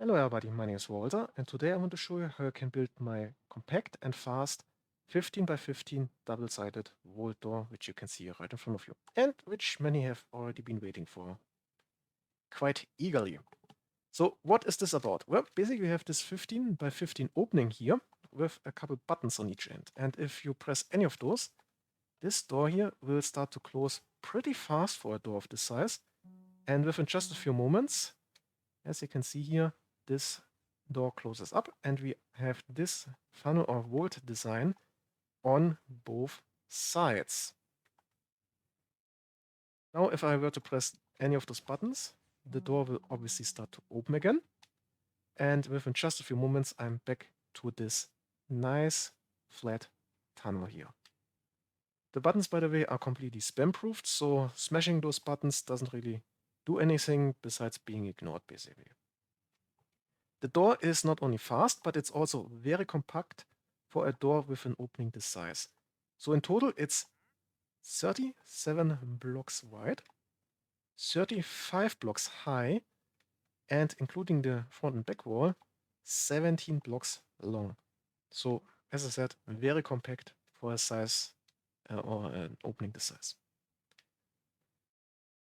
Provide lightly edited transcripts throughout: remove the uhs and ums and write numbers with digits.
Hello everybody, my name is Walter, and today I want to show you how I can build my compact and fast 15 by 15 double-sided vault door, which you can see right in front of you, and which many have already been waiting for quite eagerly. So what is this about? Well, basically we have this 15 by 15 opening here with a couple buttons on each end, and if you press any of those, this door here will start to close pretty fast for a door of this size, and within just a few moments, as you can see here, this door closes up and we have this funnel or vault design on both sides. Now, if I were to press any of those buttons, the door will obviously start to open again. And within just a few moments, I'm back to this nice flat tunnel here. The buttons, by the way, are completely spam-proofed, so smashing those buttons doesn't really do anything besides being ignored, basically. The door is not only fast, but it's also very compact for a door with an opening this size. So in total, it's 37 blocks wide, 35 blocks high, and including the front and back wall, 17 blocks long. So, as I said, very compact for a size or an opening this size.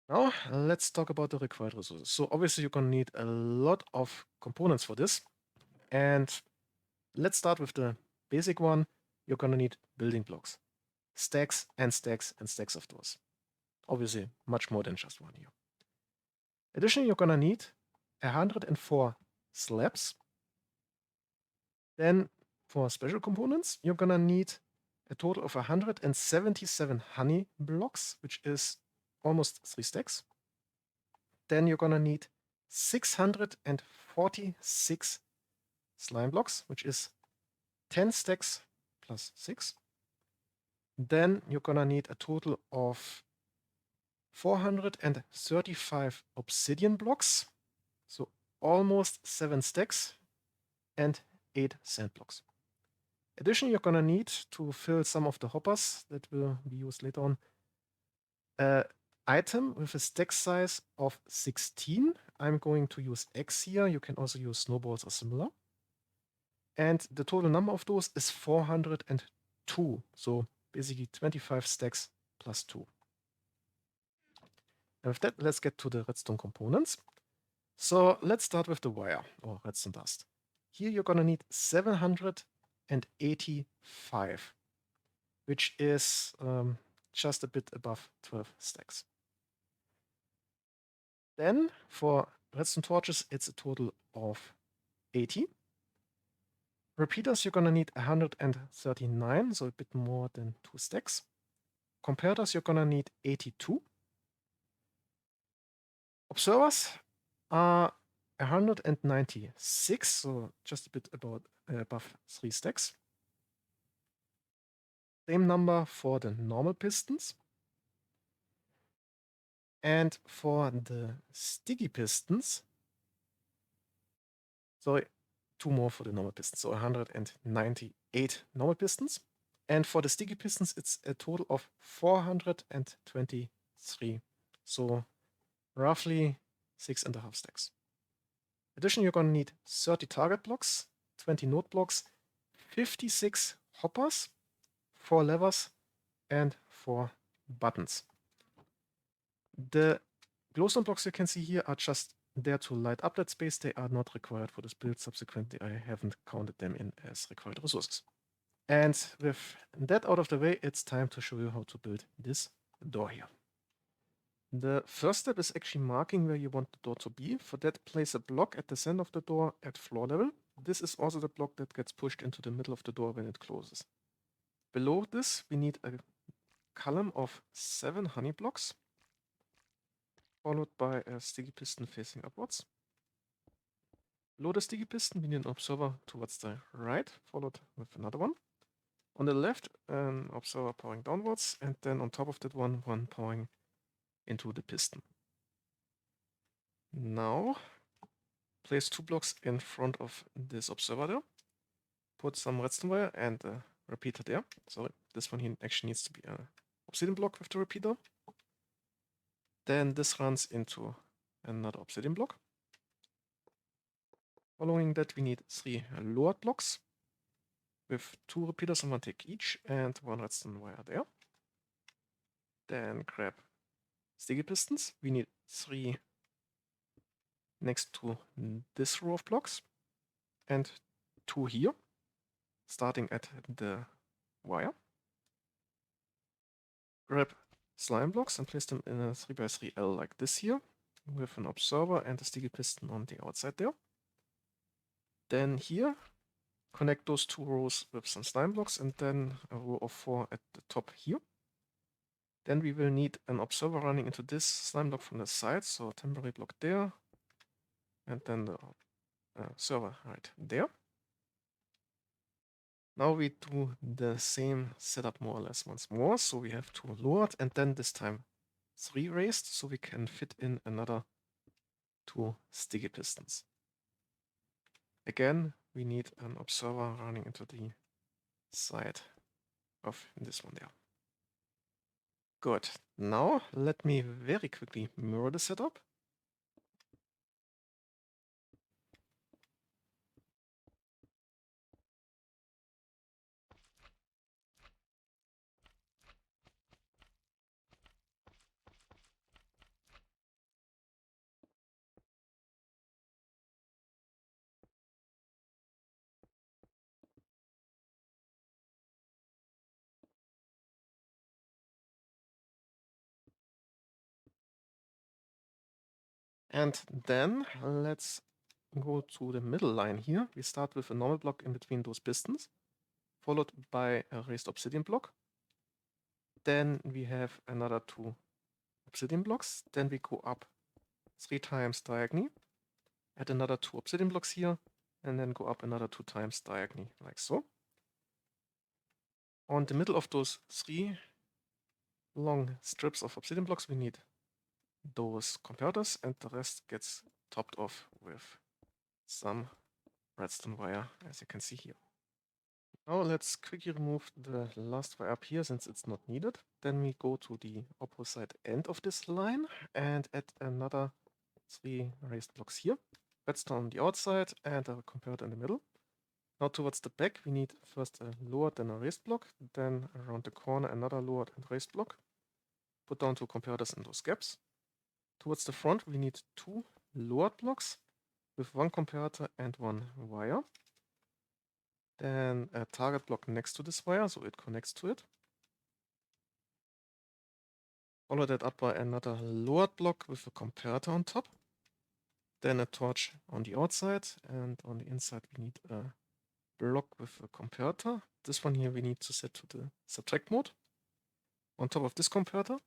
Now, let's talk about the required resources. So obviously you're going to need a lot of components for this. And let's start with the basic one. You're going to need building blocks. Stacks and stacks and stacks of those. Obviously, much more than just one here. Additionally, you're going to need 104 slabs. Then for special components, you're going to need a total of 177 honey blocks, which is almost 3 stacks. Then you're going to need 646 slime blocks, which is 10 stacks plus 6. Then you're going to need a total of 435 obsidian blocks, so almost 7 stacks, and 8 sand blocks. Additionally, you're going to need to fill some of the hoppers that will be used later on. An item with a stack size of 16. I'm going to use X here. You can also use snowballs or similar. And the total number of those is 402. So basically 25 stacks plus 2. And with that, let's get to the redstone components. So let's start with the wire or redstone dust. Here you're going to need 785, which is just a bit above 12 stacks. Then for redstone torches, it's a total of 80. Repeaters, you're going to need 139, so a bit more than 2 stacks. Comparators, you're going to need 82. Observers are 196, so just a bit above 3 stacks. Same number for the normal pistons. And for the sticky pistons, sorry, 2 more for the normal pistons, so 198 normal pistons. And for the sticky pistons, it's a total of 423, so roughly 6.5 stacks. Additionally, you're going to need 30 target blocks, 20 node blocks, 56 hoppers, 4 levers, and 4 buttons. The glowstone blocks you can see here are just there to light up that space. They are not required for this build. Subsequently, I haven't counted them in as required resources. And with that out of the way, it's time to show you how to build this door here. The first step is actually marking where you want the door to be. For that, place a block at the center of the door at floor level. This is also the block that gets pushed into the middle of the door when it closes. Below this, we need a column of 7 honey blocks, followed by a sticky piston facing upwards. Below the sticky piston, we need an observer towards the right, followed with another one. On the left, an observer powering downwards, and then on top of that one powering into the piston. Now, place 2 blocks in front of this observer there. Put some redstone wire and a repeater there. Sorry, this one here actually needs to be an obsidian block with the repeater. Then this runs into another obsidian block. Following that, we need 3 lowered blocks with 2 repeaters and 1 tick each and 1 redstone wire there. Then grab sticky pistons. We need 3 next to this row of blocks and 2 here, starting at the wire. Grab slime blocks and place them in a 3x3L like this here, with an observer and a sticky piston on the outside there. Then here, connect those 2 rows with some slime blocks and then a row of 4 at the top here. Then we will need an observer running into this slime block from the side, so temporary block there, and then the server right there. Now we do the same setup more or less once more, so we have 2 lowered and then this time 3 raised, so we can fit in another 2 sticky pistons. Again, we need an observer running into the side of this one there. Good. Now let me very quickly mirror the setup. And then let's go to the middle line here. We start with a normal block in between those pistons, followed by a raised obsidian block. Then we have another 2 obsidian blocks. Then we go up 3 times diagonally, add another 2 obsidian blocks here, and then go up another 2 times diagonally, like so. On the middle of those 3 long strips of obsidian blocks, we need those converters, and the rest gets topped off with some redstone wire, as you can see here. Now let's quickly remove the last wire up here since it's not needed. Then we go to the opposite end of this line and add another 3 raised blocks here. Redstone on the outside and a converter in the middle. Now towards the back we need first a lowered then a raised block, then around the corner another lowered and raised block. Put down 2 converters in those gaps. Towards the front we need 2 lowered blocks with 1 converter and 1 wire. Then a target block next to this wire, so it connects to it. Follow that up by another lowered block with a converter on top. Then a torch on the outside, and on the inside we need a block with a converter. This one here we need to set to the subtract mode. On top of this converter,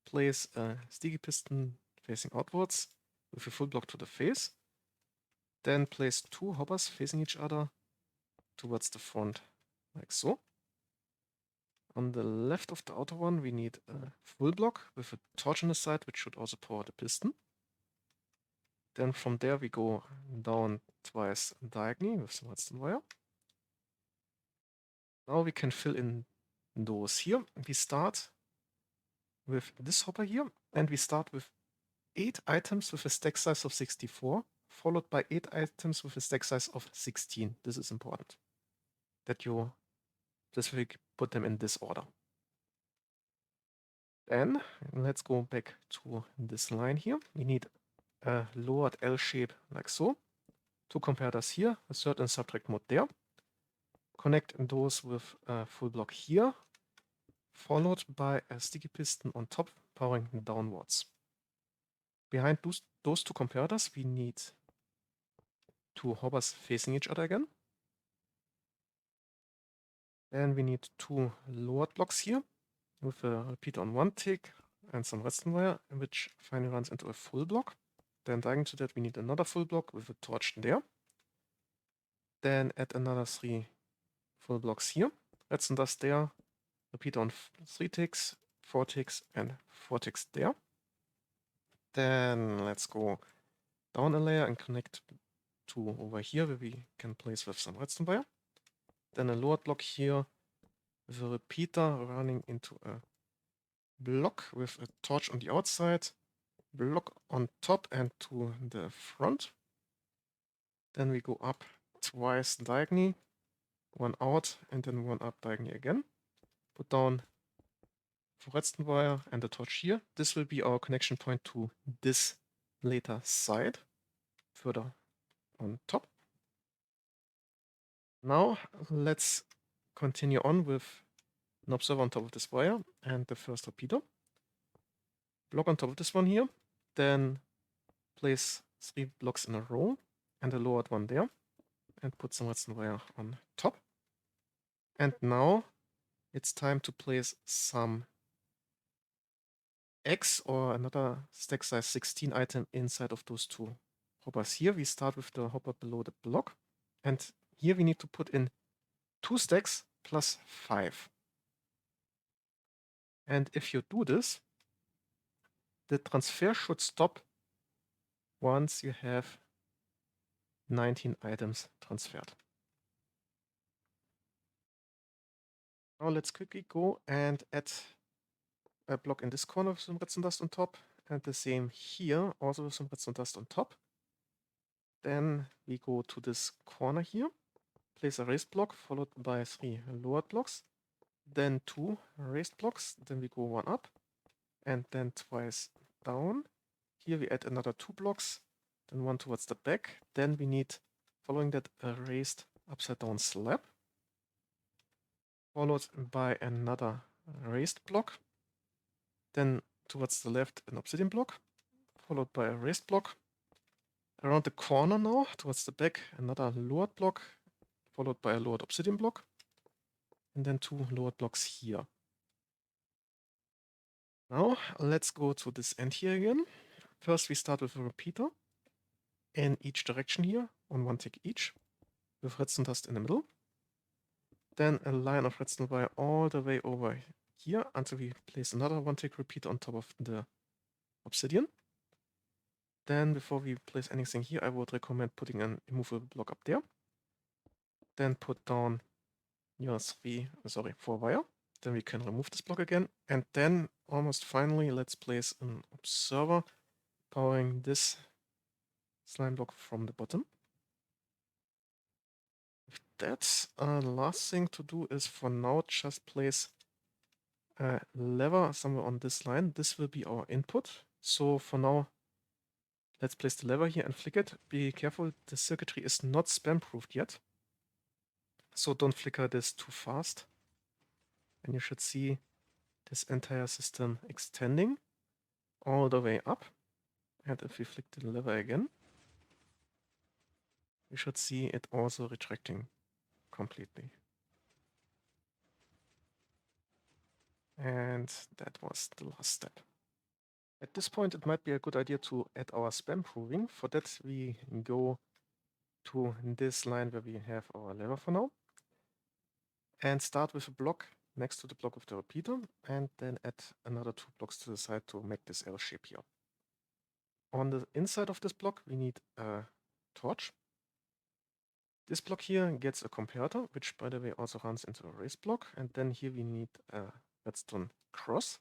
place a sticky piston facing outwards with a full block to the face. Then place 2 hoppers facing each other towards the front, like so. On the left of the outer one, we need a full block with a torch on the side, which should also power the piston. Then from there we go down twice diagonally with some redstone wire. Now we can fill in those here. We start with this hopper here, and we start with 8 items with a stack size of 64, followed by 8 items with a stack size of 16. This is important, that you specifically put them in this order. Then let's go back to this line here. We need a lowered L shape like so. 2 converters here, a third and subtract mode there. Connect those with a full block here, followed by a sticky piston on top, powering downwards. Behind those 2 converters, we need 2 hoppers facing each other again. Then we need 2 lowered blocks here, with a repeater on 1 tick and some redstone wire, which finally runs into a full block. Then diagonal to that we need another full block with a torch there. Then add another 3 full blocks here. Redstone dust there, repeater on 3 ticks, 4 ticks and 4 ticks there. Then let's go down a layer and connect to over here where we can place with some redstone wire. Then a lowered block here with a repeater running into a block with a torch on the outside, block on top and to the front. Then we go up twice diagonally, one out, and then one up diagonally again. Put down the redstone wire and the torch here. This will be our connection point to this later side, further on top. Now let's continue on with an observer on top of this wire and the first repeater. Block on top of this one here, then place 3 blocks in a row and a lowered one there, and put some redstone wire on top. And now it's time to place some X or another stack size 16 item inside of those two hoppers here. We start with the hopper below the block, and here we need to put in 2 stacks plus 5. And if you do this, the transfer should stop once you have 19 items transferred. Now let's quickly go and add a block in this corner with some redstone dust on top, and the same here, also with some redstone dust on top. Then we go to this corner here, place a raised block followed by 3 lowered blocks, then 2 raised blocks, then we go 1 up, and then twice down. Here we add another 2 blocks, then 1 towards the back. Then we need, following that, a raised upside down slab, followed by another raised block. Then towards the left, an obsidian block, followed by a raised block. Around the corner now, towards the back, another lowered block, followed by a lowered obsidian block, and then 2 lowered blocks here. Now let's go to this end here again. First we start with a repeater in each direction here, on 1 tick each, with redstone dust in the middle. Then a line of redstone wire all the way over here until we place another 1 tick repeater on top of the obsidian. Then before we place anything here, I would recommend putting an immovable block up there. Then put down your 4 wire. Then we can remove this block again. And then almost finally, let's place an observer powering this slime block from the bottom. That's the last thing to do is for now just place a lever somewhere on this line. This will be our input. So for now, let's place the lever here and flick it. Be careful, the circuitry is not spam proofed yet. So don't flicker this too fast. And you should see this entire system extending all the way up. And if we flick the lever again, we should see it also retracting completely. And that was the last step. At this point, it might be a good idea to add our spam proving. For that, we go to this line where we have our lever for now, and start with a block next to the block of the repeater, and then add another 2 blocks to the side to make this L shape here. On the inside of this block, we need a torch. This block here gets a comparator, which by the way also runs into a raised block, and then here we need a redstone cross,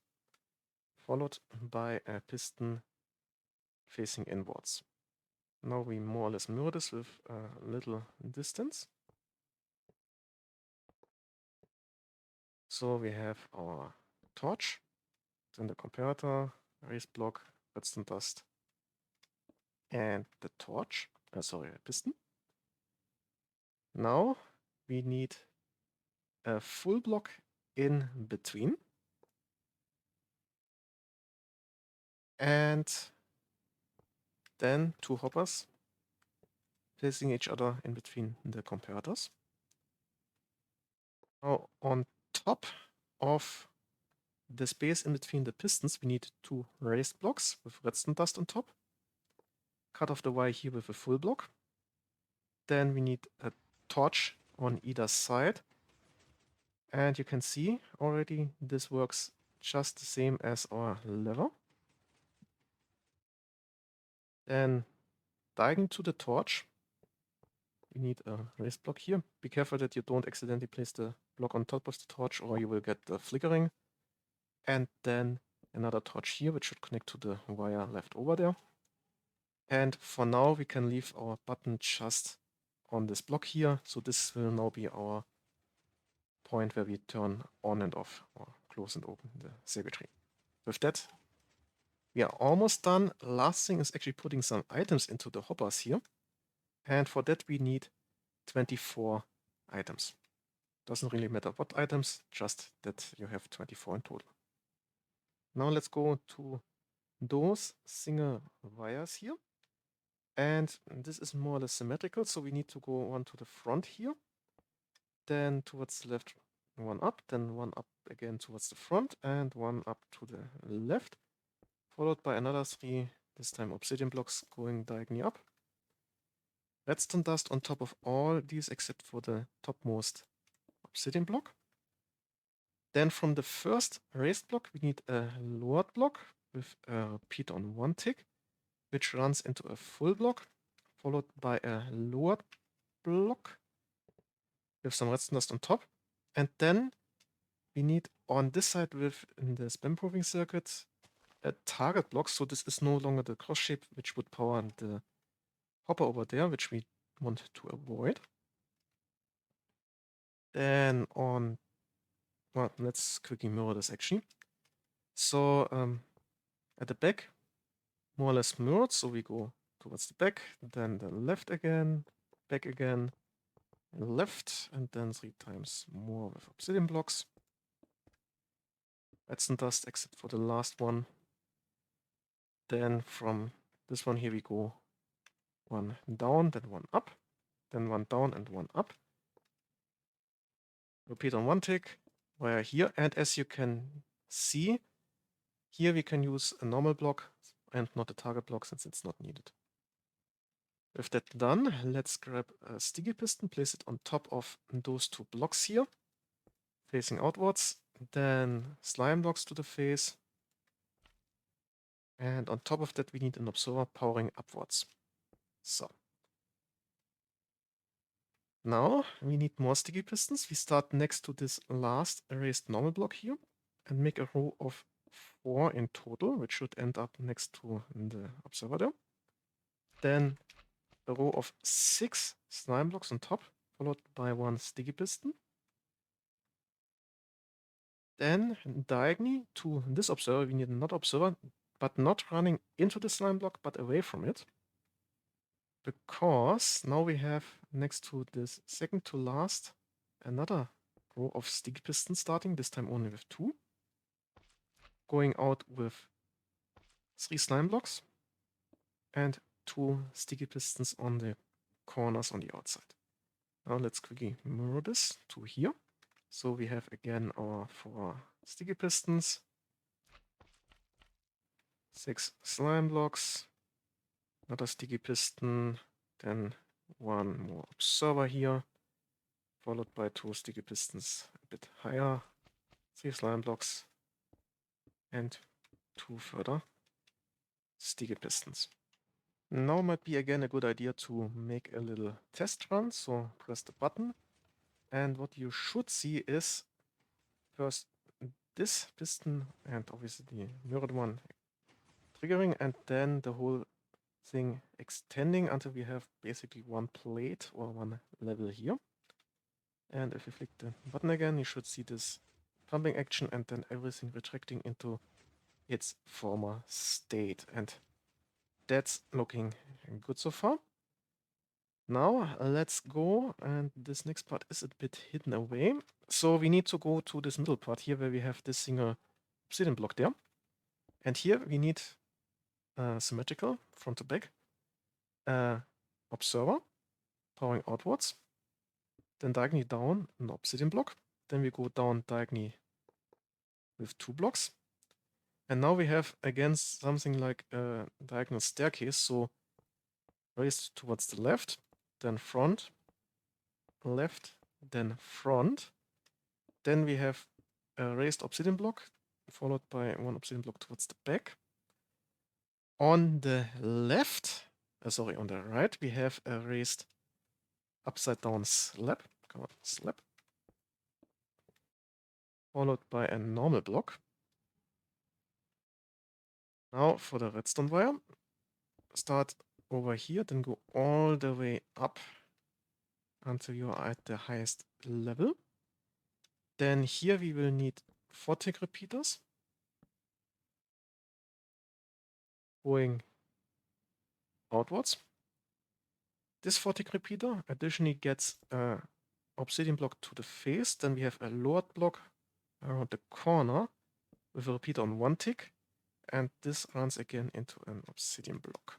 followed by a piston facing inwards. Now we more or less mirror this with a little distance. So we have our torch, then the comparator, raised block, redstone dust, and the torch, a piston. Now we need a full block in between. And then 2 hoppers facing each other in between the comparators. Now on top of the space in between the pistons, we need 2 raised blocks with redstone dust on top. Cut off the wire here with a full block. Then we need a torch on either side. And you can see already this works just the same as our lever. Then diagonal to the torch, we need a raised block here. Be careful that you don't accidentally place the block on top of the torch or you will get the flickering. And then another torch here, which should connect to the wire left over there. And for now, we can leave our button just on this block here. So this will now be our point where we turn on and off or close and open the circuitry. With that, we are almost done. Last thing is actually putting some items into the hoppers here. And for that, we need 24 items. Doesn't really matter what items, just that you have 24 in total. Now let's go to those single wires here. And this is more or less symmetrical, so we need to go one to the front here, then towards the left, one up, then one up again towards the front, and one up to the left, followed by another 3, this time obsidian blocks going diagonally up. Redstone dust on top of all these except for the topmost obsidian block. Then from the first raised block, we need a lowered block with a repeat on 1 tick, which runs into a full block, followed by a lowered block with some redstone dust on top. And then we need on this side within the spam proving circuit a target block. So this is no longer the cross shape, which would power the hopper over there, which we want to avoid. Then on, well, let's quickly mirror this actually. So at the back, more or less mirrored. So we go towards the back, then the left again, back again, and left, and then 3 times more with obsidian blocks. Redstone dust except for the last one. Then from this one here we go one down, then one up, then one down and one up. Repeat on 1 tick, wire here, and as you can see, here we can use a normal block and not a target block since it's not needed. With that done, let's grab a sticky piston, place it on top of those 2 blocks here, facing outwards, then slime blocks to the face, and on top of that we need an observer powering upwards. So. Now we need more sticky pistons. We start next to this last erased normal block here and make a row of 4 in total, which should end up next to the observer there. Then a row of 6 slime blocks on top, followed by 1 sticky piston. Then diagonally to this observer, we need another observer, but not running into the slime block, but away from it. Because now we have next to this second to last another row of sticky pistons starting, this time only with 2. Going out with 3 slime blocks and 2 sticky pistons on the corners on the outside. Now let's quickly mirror this to here. So we have again our 4 sticky pistons, 6 slime blocks, another sticky piston, then 1 more observer here, followed by 2 sticky pistons a bit higher, 3 slime blocks, and 2 further sticky pistons. Now might be again a good idea to make a little test run, so press the button, and what you should see is first this piston and obviously the mirrored one triggering, and then the whole thing extending until we have basically 1 plate or 1 level here. And if you flick the button again, you should see this pumping action and then everything retracting into its former state. And that's looking good so far. Now let's go, and this next part is a bit hidden away. So we need to go to this middle part here where we have this single obsidian block there. And here we need symmetrical front to back observer powering outwards. Then diagonally down an obsidian block. Then we go down diagonally with 2 blocks. And now we have again something like a diagonal staircase. So raised towards the left, then front, left, then front. Then we have a raised obsidian block, followed by 1 obsidian block towards the back. On the left, on the right, we have a raised upside down slab, followed by a normal block. Now for the redstone wire, start over here, then go all the way up until you are at the highest level. Then here we will need 4 tick repeaters going outwards. This 4 tick repeater additionally gets an obsidian block to the face. Then we have a lowered block around the corner with a repeater on 1 tick. And this runs again into an obsidian block.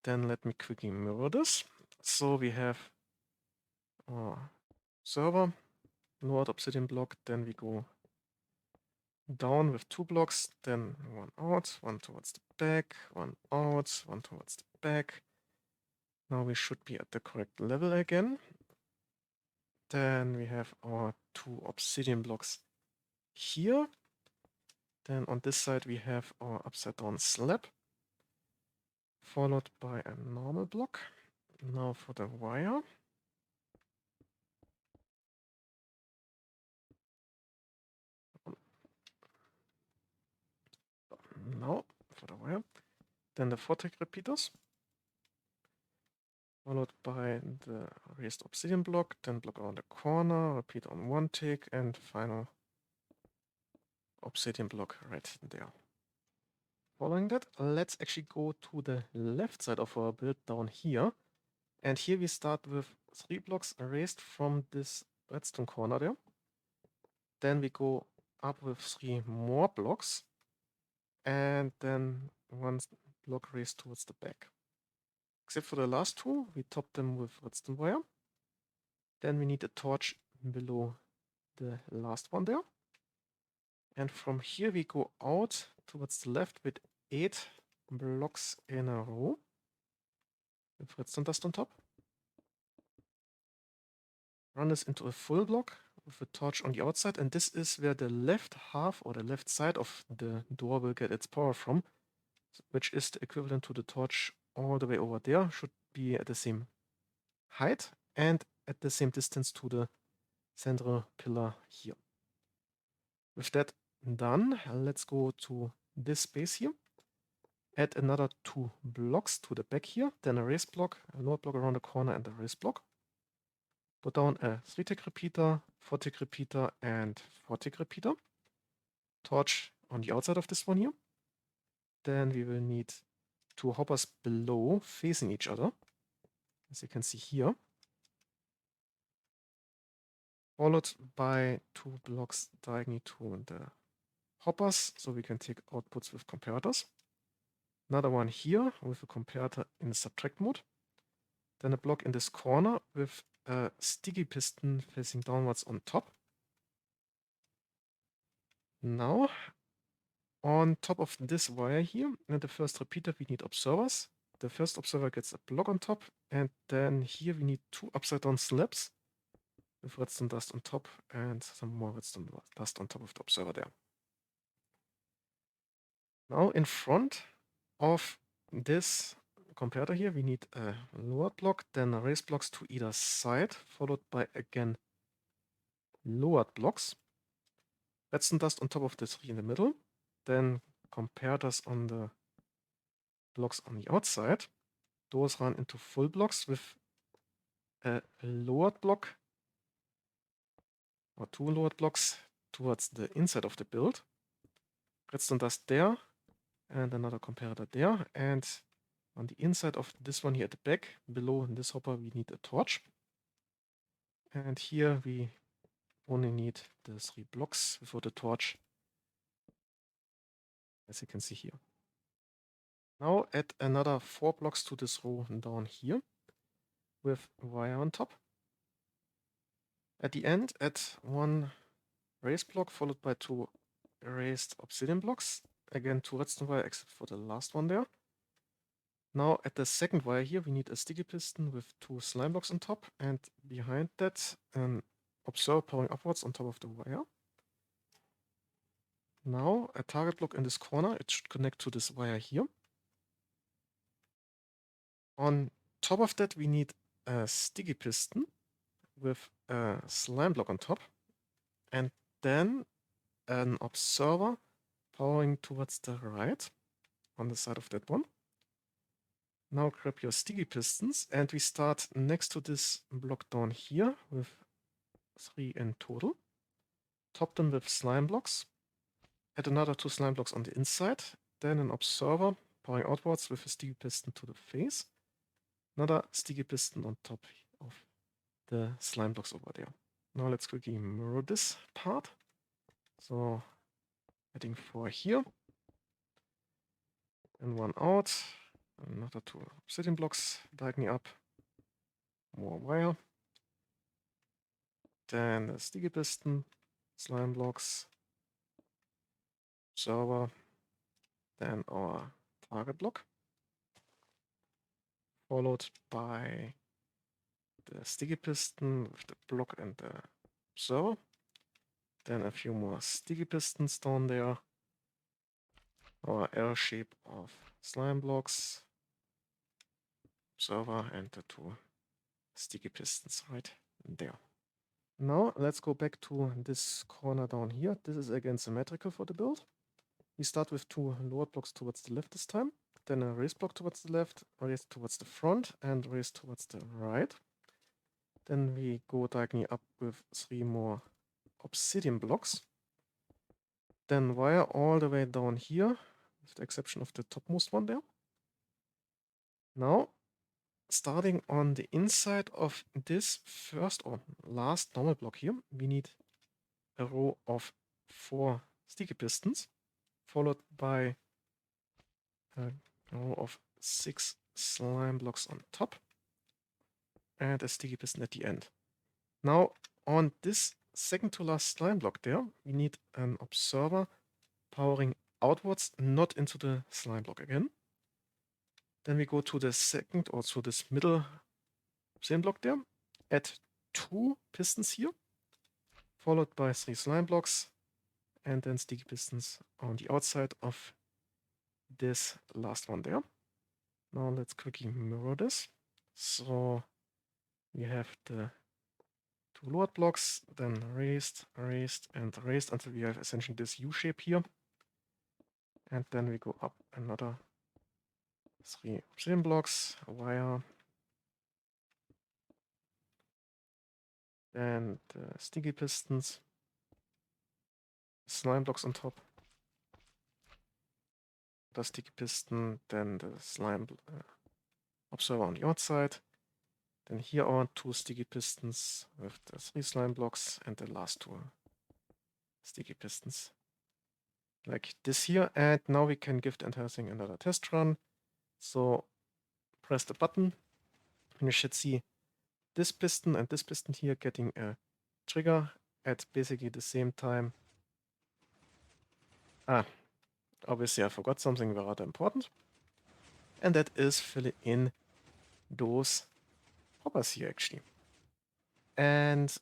Then let me quickly mirror this. So we have our server, lowered obsidian block, then we go down with 2 blocks, then 1 out, 1 towards the back, 1 out, 1 towards the back. Now we should be at the correct level again. Then we have our 2 obsidian blocks here. Then on this side we have our upside down slab, followed by a normal block. Now for the wire. Now for the wire. Then the 4 tick repeaters, followed by the raised obsidian block, then block around the corner, repeat on 1 tick, and final obsidian block right there. Following that, let's actually go to the left side of our build down here. And here we start with 3 blocks raised from this redstone corner there. Then we go up with 3 more blocks, and then 1 block raised towards the back. Except for the last 2, we top them with redstone wire. Then we need a torch below the last one there. And from here we go out towards the left with 8 blocks in a row with redstone dust on top. Run this into a full block with a torch on the outside, and this is where the left half or the left side of the door will get its power from, which is the equivalent to the torch all the way over there. Should be at the same height and at the same distance to the central pillar here. With that done, let's go to this space here. Add another 2 blocks to the back here, then a raised block, a lower block around the corner, and a raised block. Put down a 3 tick repeater, 4 tick repeater, and 4 tick repeater. Torch on the outside of this one here. Then we will need 2 hoppers below facing each other, as you can see here. Followed by 2 blocks diagonally to the hoppers, so we can take outputs with comparators. Another one here with a comparator in subtract mode. Then a block in this corner with a sticky piston facing downwards on top. Now, on top of this wire here, and the first repeater, we need observers. The first observer gets a block on top, and then here we need 2 upside down slabs with redstone dust on top and some more redstone dust on top of the observer there. Now, in front of this comparator here, we need a lowered block, then raised blocks to either side, followed by again lowered blocks. Redstone dust on top of the 3 in the middle, then comparators on the blocks on the outside. Those run into full blocks with a lowered block or 2 lowered blocks towards the inside of the build. Redstone dust there, and another comparator there, and on the inside of this one here at the back, below this hopper, we need a torch. And here we only need the 3 blocks for the torch, as you can see here. Now add another 4 blocks to this row down here with wire on top. At the end, add 1 raised block followed by 2 raised obsidian blocks. Again, 2 redstone wire except for the last one there. Now at the second wire here, we need a sticky piston with 2 slime blocks on top, and behind that an observer powering upwards on top of the wire. Now a target block in this corner, it should connect to this wire here. On top of that we need a sticky piston with a slime block on top, and then an observer powering towards the right on the side of that one. Now grab your sticky pistons and we start next to this block down here with 3 in total. Top them with slime blocks. Add another 2 slime blocks on the inside. Then an observer powering outwards with a sticky piston to the face. Another sticky piston on top of the slime blocks over there. Now let's quickly mirror this part. So adding 4 here and 1 out. Another 2 obsidian blocks diagonally up. More wire. Then the sticky piston, slime blocks, observer, then our target block, followed by the sticky piston with the block and the observer. Then a few more sticky pistons down there. Our L shape of slime blocks, observer, and the 2 sticky pistons right there. Now let's go back to this corner down here. This is again symmetrical for the build. We start with 2 lower blocks towards the left this time, then a raised block towards the left, raised towards the front, and raised towards the right. Then we go diagonally up with 3 more obsidian blocks. Then wire all the way down here, with the exception of the topmost one there. Now, starting on the inside of this first or last normal block here, we need a row of 4 sticky pistons, followed by a row of 6 slime blocks on top, and a sticky piston at the end. Now, on this second to last slime block there, we need an observer powering outwards, not into the slime block again. Then we go to the second, or to this middle obsidian block there, add 2 pistons here, followed by 3 slime blocks, and then sticky pistons on the outside of this last one there. Now let's quickly mirror this. So we have the 2 lowered blocks, then raised, raised, and raised until we have essentially this U shape here. And then we go up another 3 obsidian blocks, a wire, and sticky pistons, slime blocks on top, the sticky piston, then the slime observer on the outside. Then here are 2 sticky pistons with the 3 slime blocks and the last 2 sticky pistons. Like this here. And now we can give the entire thing another test run. So press the button and you should see this piston and this piston here getting a trigger at basically the same time. Obviously I forgot something rather important. And that is filling in those hoppers here actually. And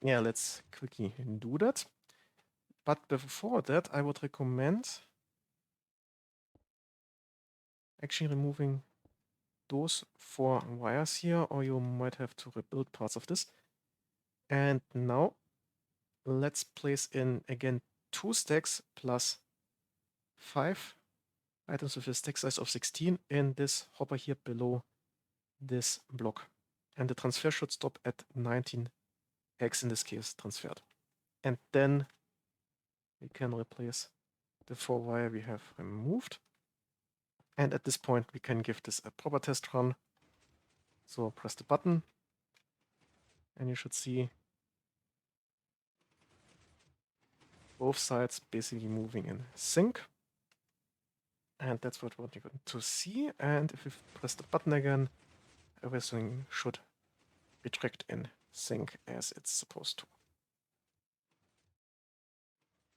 yeah, let's quickly do that. But before that, I would recommend actually removing those 4 wires here, or you might have to rebuild parts of this. And now let's place in again 2 stacks plus 5 items with a stack size of 16 in this hopper here below this block. And the transfer should stop at 19x in this case transferred. And then we can replace the 4 wire we have removed. And at this point, we can give this a proper test run. So press the button, and you should see both sides basically moving in sync. And that's what you're going to see. And if you press the button again, everything should retract in sync as it's supposed to.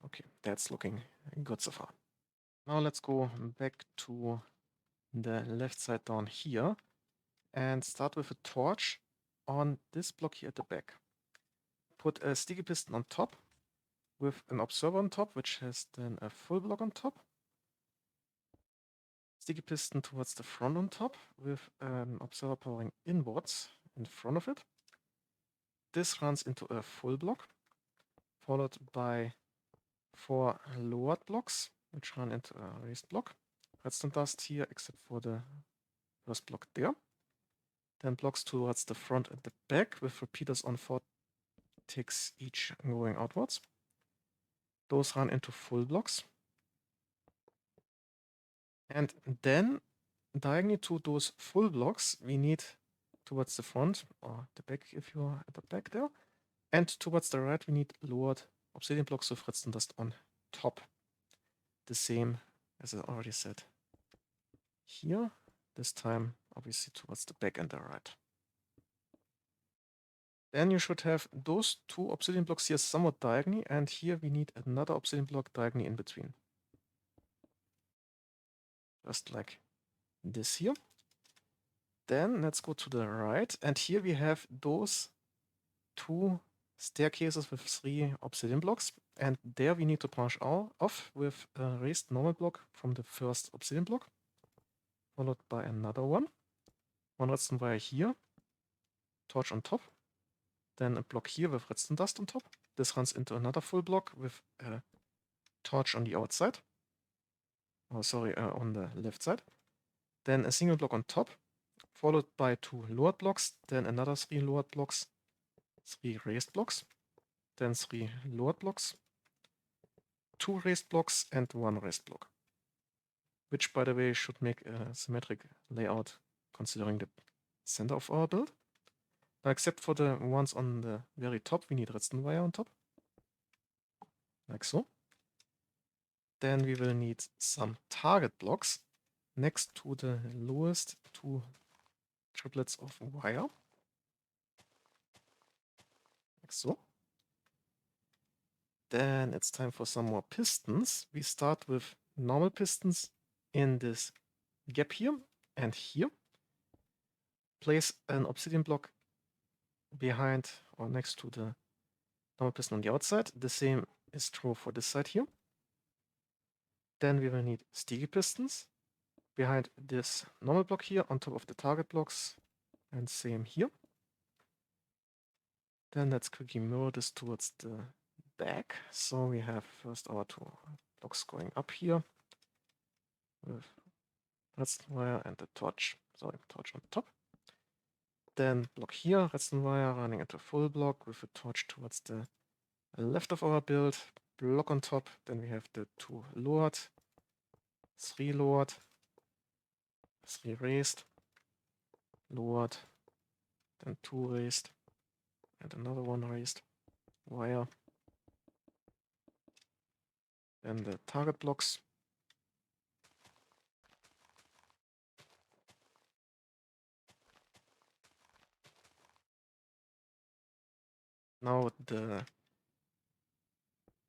Okay, that's looking good so far. Now let's go back to the left side down here and start with a torch on this block here at the back. Put a sticky piston on top with an observer on top, which has then a full block on top. Sticky piston towards the front on top with an observer powering inwards in front of it. This runs into a full block, followed by 4 lowered blocks, which run into a raised block, redstone dust here, except for the first block there. Then blocks towards the front and the back with repeaters on 4 ticks each going outwards. Those run into full blocks. And then diagonally to those full blocks, we need towards the front or the back if you're at the back there. And towards the right, we need lowered obsidian blocks with redstone dust on top. The same as I already said here. This time, obviously, towards the back and the right. Then you should have those 2 obsidian blocks here somewhat diagonally, and here we need another obsidian block diagonally in between. Just like this here. Then let's go to the right, and here we have those 2 staircases with 3 obsidian blocks, and there we need to branch off with a raised normal block from the first obsidian block, followed by another one redstone wire here, torch on top, then a block here with redstone dust on top. This runs into another full block with a torch on the outside. Oh, sorry, on the left side. Then a single block on top, followed by 2 lowered blocks, then another 3 lowered blocks, 3 raised blocks, then 3 lowered blocks, 2 raised blocks, and 1 raised block. Which, by the way, should make a symmetric layout considering the center of our build. Now, except for the ones on the very top, we need redstone wire on top. Like so. Then we will need some target blocks next to the lowest 2 triplets of wire. Like so. Then it's time for some more pistons. We start with normal pistons in this gap here and here. Place an obsidian block behind or next to the normal piston on the outside. The same is true for this side here. Then we will need sticky pistons behind this normal block here on top of the target blocks, and same here. Then let's quickly mirror this towards the back. So we have first our 2 blocks going up here with redstone wire and the torch, torch on top. Then block here, redstone wire running into full block with a torch towards the left of our build, block on top. Then we have the 2 lowered, 3 lowered, 3 raised, lowered, then 2 raised, and another 1 raised wire. Then the target blocks. Now the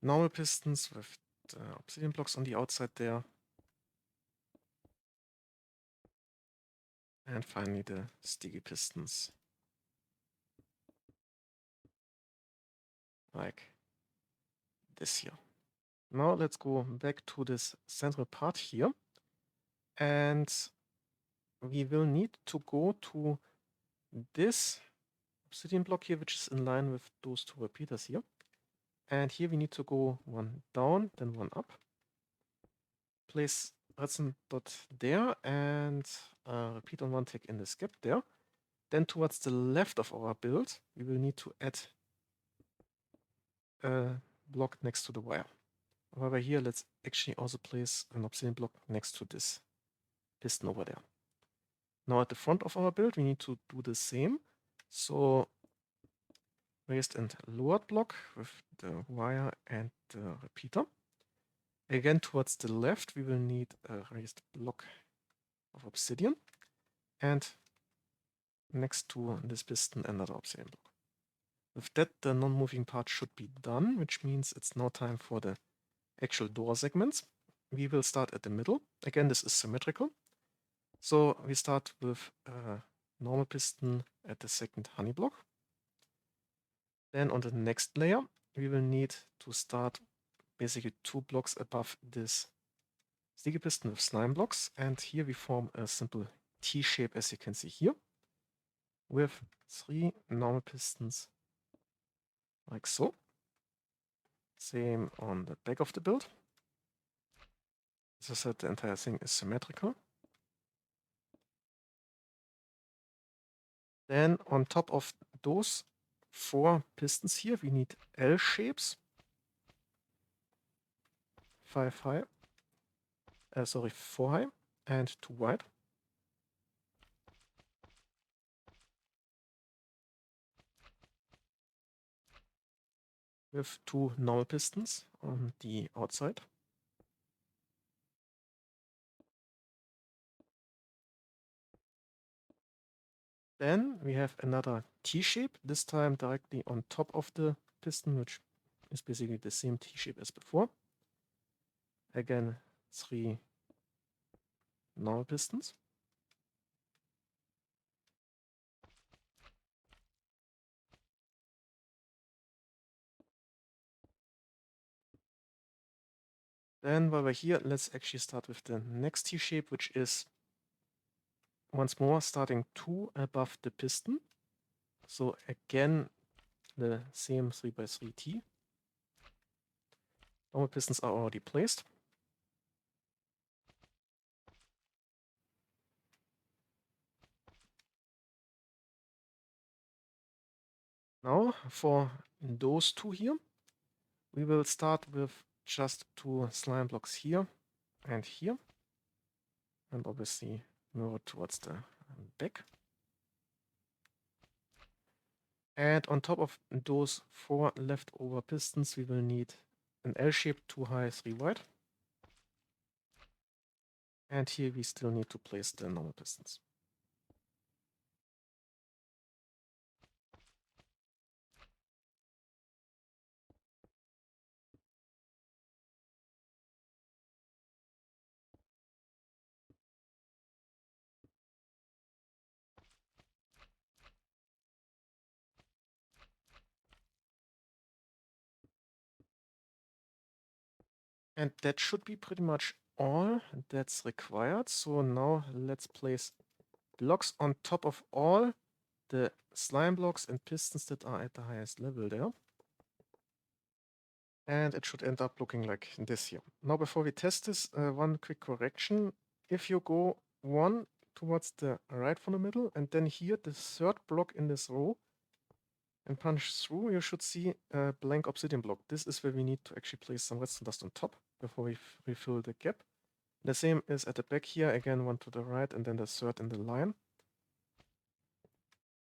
normal pistons with the obsidian blocks on the outside there. And finally the sticky pistons. Like this here. Now let's go back to this central part here. And we will need to go to this obsidian block here, which is in line with those 2 repeaters here. And here we need to go 1 down, then 1 up. Place redstone dot there and repeat on 1 tick in this gap there. Then towards the left of our build, we will need to add a block next to the wire. However, here let's actually also place an obsidian block next to this piston over there. Now at the front of our build, we need to do the same. So raised and lowered block with the wire and the repeater. Again, towards the left, we will need a raised block of obsidian. And next to this piston, another obsidian block. With that, the non-moving part should be done, which means it's now time for the actual door segments. We will start at the middle. Again, this is symmetrical. So we start with a normal piston at the second honey block. Then on the next layer, we will need to start basically 2 blocks above this sticky piston with slime blocks. And here we form a simple T shape, as you can see here, with 3 normal pistons like so. Same on the back of the build. As I said, the entire thing is symmetrical. Then on top of those 4 pistons here, we need L shapes. 5 high, 4 high and 2 wide. With 2 normal pistons on the outside. Then we have another T-shape, this time directly on top of the piston, which is basically the same T-shape as before. Again, 3 normal pistons. Then while we're here, let's actually start with the next T-shape, which is once more starting 2 above the piston. So again, the same 3x3 T. Normal pistons are already placed. Now for those 2 here, we will start with just 2 slime blocks here and here. And obviously mirror towards the back. And on top of those 4 leftover pistons, we will need an L shape, 2 high, 3 wide. And here we still need to place the normal pistons. And that should be pretty much all that's required. So now let's place blocks on top of all the slime blocks and pistons that are at the highest level there. And it should end up looking like this here. Now before we test this, one quick correction. If you go 1 towards the right from the middle and then here the 3rd block in this row and punch through, you should see a blank obsidian block. This is where we need to actually place some redstone dust on top before we refill the gap. The same is at the back here, again 1 to the right and then the 3rd in the line.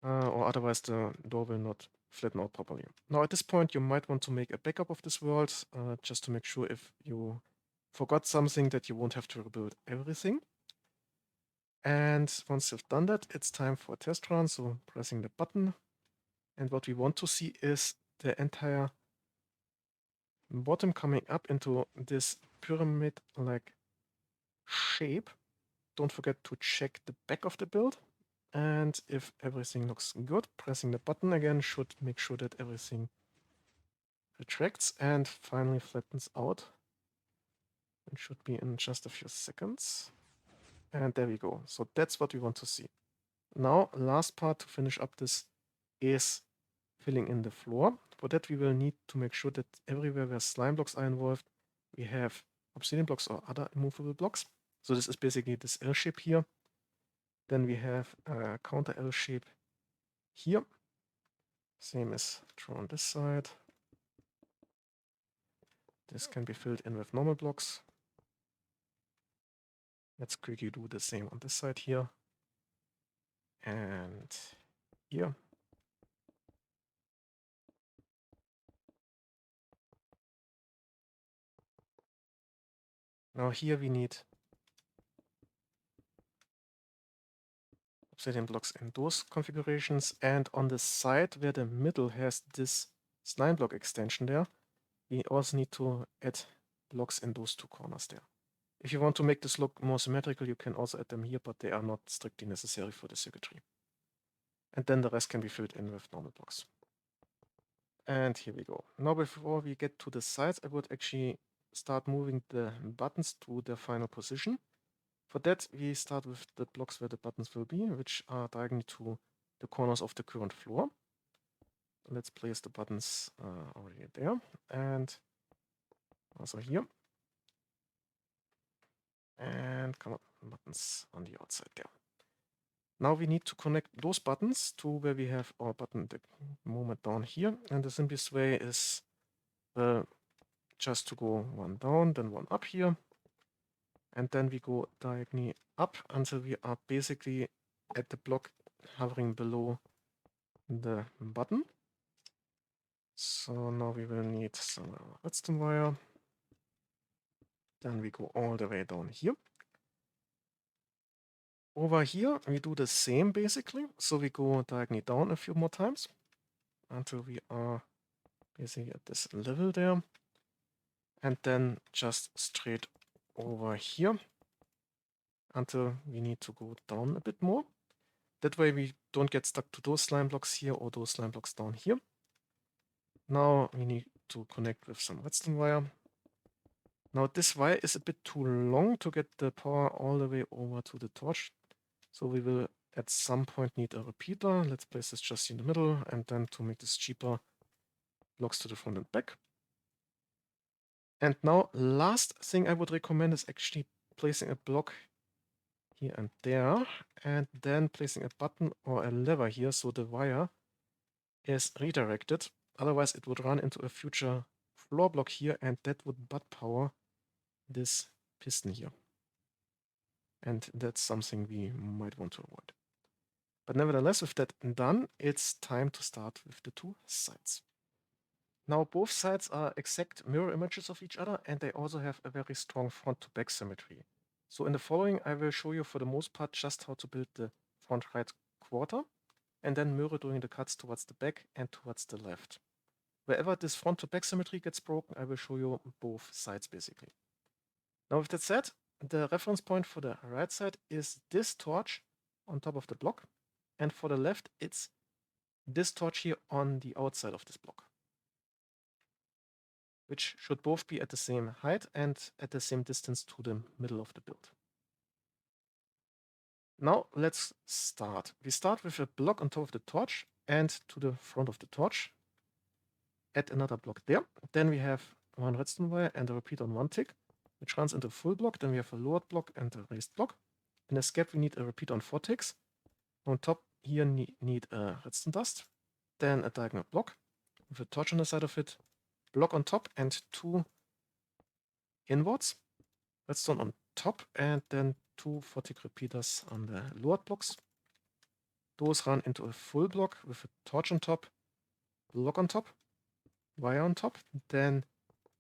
Or otherwise the door will not flatten out properly. Now at this point you might want to make a backup of this world, just to make sure if you forgot something that you won't have to rebuild everything. And once you've done that, it's time for a test run, so pressing the button. And what we want to see is the entire bottom coming up into this pyramid-like shape. Don't forget to check the back of the build. And if everything looks good, pressing the button again should make sure that everything retracts and finally flattens out. It should be in just a few seconds. And there we go. So that's what we want to see. Now, last part to finish up this is filling in the floor. For that, we will need to make sure that everywhere where slime blocks are involved, we have obsidian blocks or other immovable blocks. So this is basically this L shape here. Then we have a counter L shape here. Same as true on this side. This can be filled in with normal blocks. Let's quickly do the same on this side here. And here. Now here we need obsidian blocks in those configurations. And on the side where the middle has this slime block extension there, we also need to add blocks in those 2 corners there. If you want to make this look more symmetrical, you can also add them here, but they are not strictly necessary for the circuitry. And then the rest can be filled in with normal blocks. And here we go. Now before we get to the sides, I would actually start moving the buttons to their final position. For that, we start with the blocks where the buttons will be, which are diagonally to the corners of the current floor. Let's place the buttons already there, and also here. And come on, buttons on the outside there. Now we need to connect those buttons to where we have our button at the moment down here. And the simplest way is just to go one down, then one up here. And then we go diagonally up until we are basically at the block hovering below the button. So now we will need some redstone wire. Then we go all the way down here. Over here, we do the same basically. So we go diagonally down a few more times until we are basically at this level there. And then just straight over here until we need to go down a bit more. That way we don't get stuck to those slime blocks here or those slime blocks down here. Now we need to connect with some redstone wire. Now this wire is a bit too long to get the power all the way over to the torch. So we will at some point need a repeater. Let's place this just in the middle, and then to make this cheaper, blocks to the front and back. And now last thing I would recommend is actually placing a block here and there, and then placing a button or a lever here so the wire is redirected. Otherwise it would run into a future floor block here, and that would butt power this piston here. And that's something we might want to avoid. But nevertheless, with that done, it's time to start with the two sides. Now both sides are exact mirror images of each other, and they also have a very strong front to back symmetry. So in the following, I will show you for the most part just how to build the front right quarter, and then mirror doing the cuts towards the back and towards the left. Wherever this front to back symmetry gets broken, I will show you both sides basically. Now with that said, the reference point for the right side is this torch on top of the block, and for the left, it's this torch here on the outside of this block, which should both be at the same height and at the same distance to the middle of the build. Now let's start. We start with a block on top of the torch and to the front of the torch. Add another block there. Then we have one redstone wire and a repeater on one tick, which runs into a full block. Then we have a lowered block and a raised block. In this gap, we need a repeater on 4 ticks. On top here need a redstone dust. Then a diagonal block with a torch on the side of it, block on top and 2 inwards, redstone on top, and then 2 4-tick repeaters on the lowered blocks. Those run into a full block with a torch on top, block on top, wire on top. Then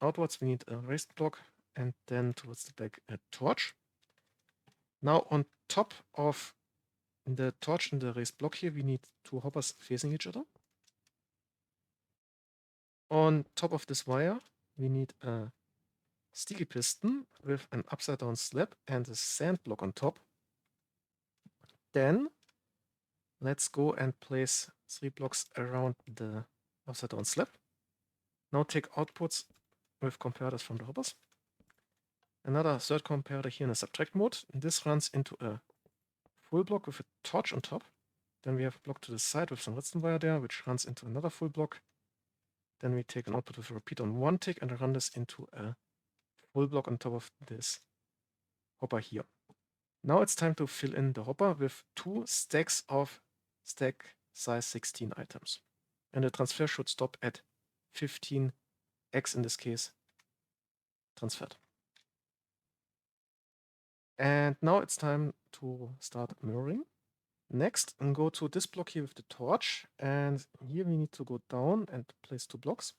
outwards we need a raised block, and then towards the back a torch. Now on top of the torch and the raised block here, we need 2 hoppers facing each other. On top of this wire, we need a sticky piston with an upside down slab and a sand block on top. Then let's go and place 3 blocks around the upside down slab. Now take outputs with comparators from the hoppers. Another third comparator here in a subtract mode. This runs into a full block with a torch on top. Then we have a block to the side with some redstone wire there, which runs into another full block. Then we take an output with a repeater on 1 tick and run this into a full block on top of this hopper here. Now it's time to fill in the hopper with 2 stacks of stack size 16 items. And the transfer should stop at 15x in this case transferred. And now it's time to start mirroring. Next, go to this block here with the torch, and here we need to go down and place 2 blocks.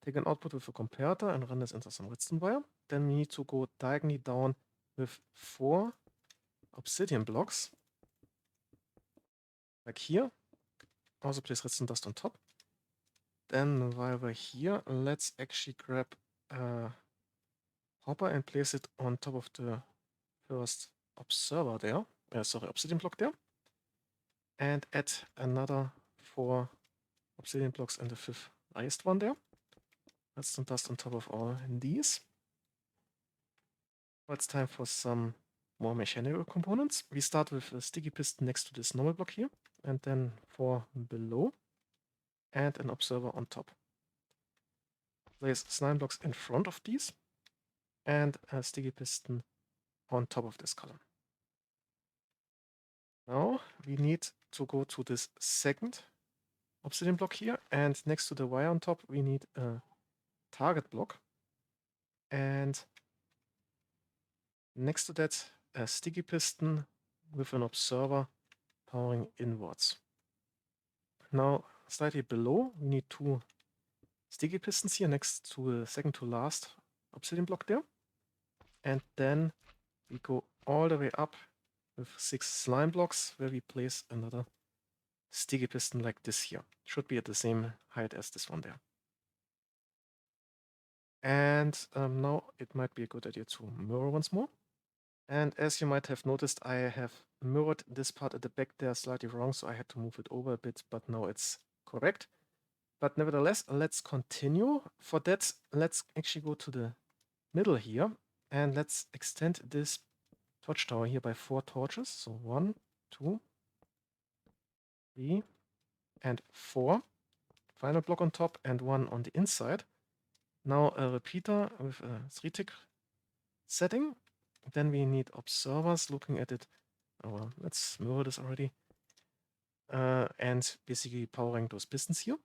Take an output with a comparator and run this into some redstone wire. Then we need to go diagonally down with 4 obsidian blocks, like here. Also place redstone dust on top. Then while we're here, let's actually grab a hopper and place it on top of the first observer there. Obsidian block there. And add another 4 obsidian blocks and the 5th highest one there. Redstone dust on top of all these. Now it's time for some more mechanical components. We start with a sticky piston next to this normal block here, and then 4 below, and an observer on top. Place slime blocks in front of these, and a sticky piston on top of this column. Now we need to go to this second obsidian block here, and next to the wire on top we need a target block, and next to that a sticky piston with an observer powering inwards. Now slightly below we need two sticky pistons here next to the second to last obsidian block there, and then we go all the way up with 6 slime blocks where we place another sticky piston like this here. Should be at the same height as this one there. And now it might be a good idea to mirror once more. And as you might have noticed, I have mirrored this part at the back there slightly wrong, so I had to move it over a bit, but now it's correct. But nevertheless, let's continue. For that, let's actually go to the middle here, and let's extend this torch tower here by 4 torches. So 1, 2, 3, and 4. Final block on top and 1 on the inside. Now a repeater with a 3-tick setting. Then we need observers looking at it. Oh well, let's mirror this already. And basically powering those pistons here.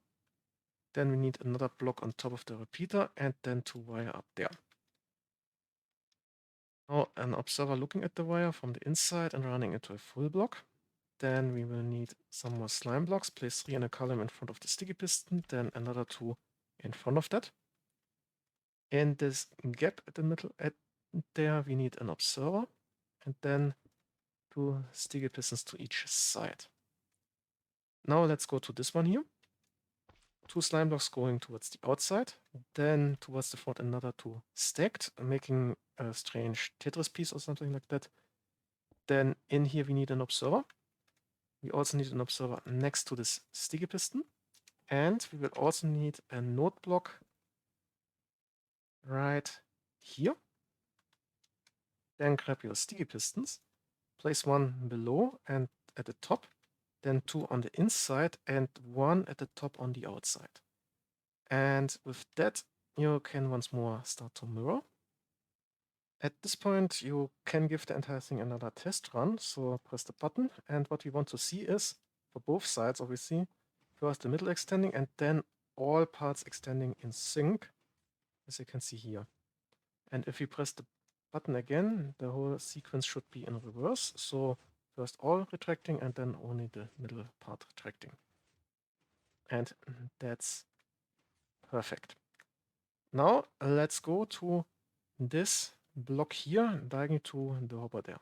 Then we need another block on top of the repeater and then 2 wire up there. Now an observer looking at the wire from the inside and running into a full block. Then we will need some more slime blocks. Place 3 in a column in front of the sticky piston. Then another 2 in front of that. In this gap at the middle there we need an observer. And then 2 sticky pistons to each side. Now let's go to this one here. 2 slime blocks going towards the outside, then towards the front another 2 stacked, making a strange Tetris piece or something like that. Then in here we need an observer. We also need an observer next to this sticky piston. And we will also need a node block right here. Then grab your sticky pistons, place 1 below and at the top, then 2 on the inside and 1 at the top on the outside. And with that, you can once more start to mirror. At this point, you can give the entire thing another test run. So press the button. And what we want to see is, for both sides, obviously, first the middle extending and then all parts extending in sync, as you can see here. And if we press the button again, the whole sequence should be in reverse. So first all retracting and then only the middle part retracting. And that's perfect. Now let's go to this block here, diagonal to the hopper there.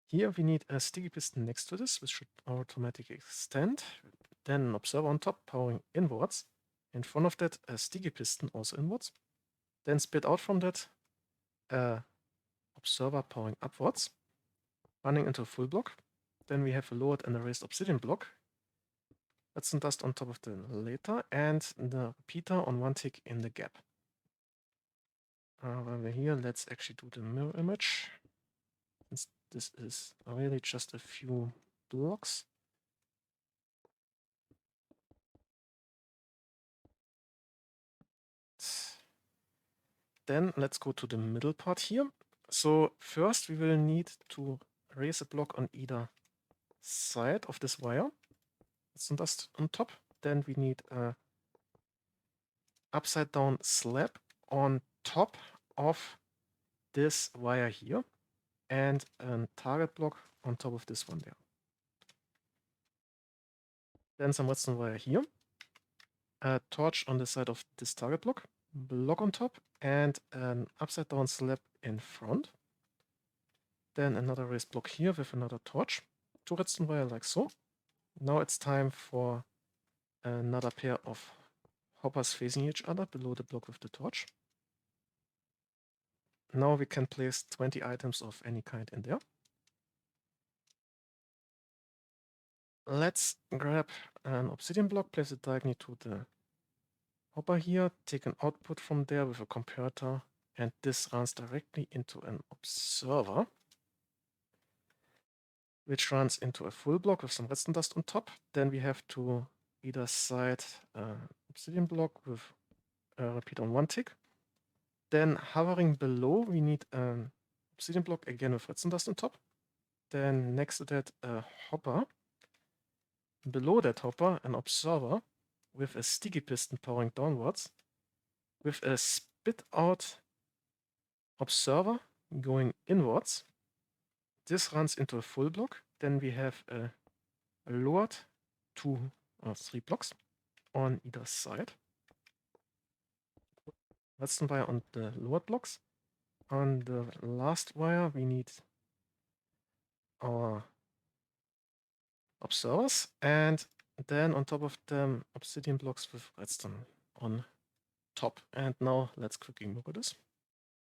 Here we need a sticky piston next to this, which should automatically extend. Then an observer on top powering inwards. In front of that, a sticky piston also inwards. Then spit out from that, a observer powering upwards, running into a full block. Then we have a lowered and a raised obsidian block. Redstone dust on top of the later, and the repeater on 1 tick in the gap. While we're here, let's actually do the mirror image. Since this is really just a few blocks. Then let's go to the middle part here. So first we will need to raise a block on either side of this wire. Redstone dust on top. Then we need a upside down slab on top of this wire here and a target block on top of this one there. Then some redstone wire here, a torch on the side of this target block on top, and an upside down slab in front. Then another raised block here with another torch, 2 redstone wire like so. Now it's time for another pair of hoppers facing each other below the block with the torch. Now we can place 20 items of any kind in there. Let's grab an obsidian block, place it diagonally to the hopper here, take an output from there with a comparator, and this runs directly into an observer, which runs into a full block with some redstone dust on top. Then we have to either side obsidian block with a repeater on 1 tick. Then hovering below, we need an obsidian block again with redstone dust on top. Then next to that, a hopper. Below that hopper, an observer with a sticky piston powering downwards, with a spit out observer going inwards. This runs into a full block. Then we have a lowered 2 or 3 blocks on either side. Redstone wire on the lowered blocks. On the last wire, we need our observers, and then on top of them, obsidian blocks with redstone on top. And now let's quickly look at this.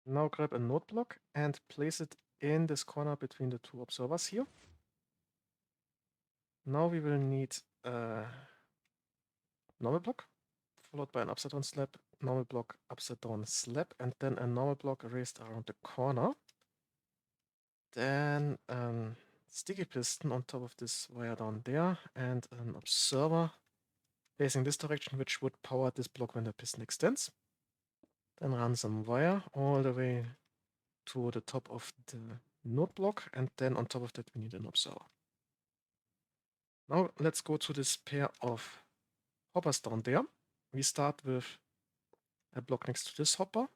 Now grab a node block and place it in this corner between the two observers here. Now we will need a normal block, followed by an upside down slab, normal block, upside down slab, and then a normal block raised around the corner. Then sticky piston on top of this wire down there, and an observer facing this direction, which would power this block when the piston extends. Then run some wire all the way to the top of the node block, and then on top of that we need an observer. Now let's go to this pair of hoppers down there. We start with a block next to this hopper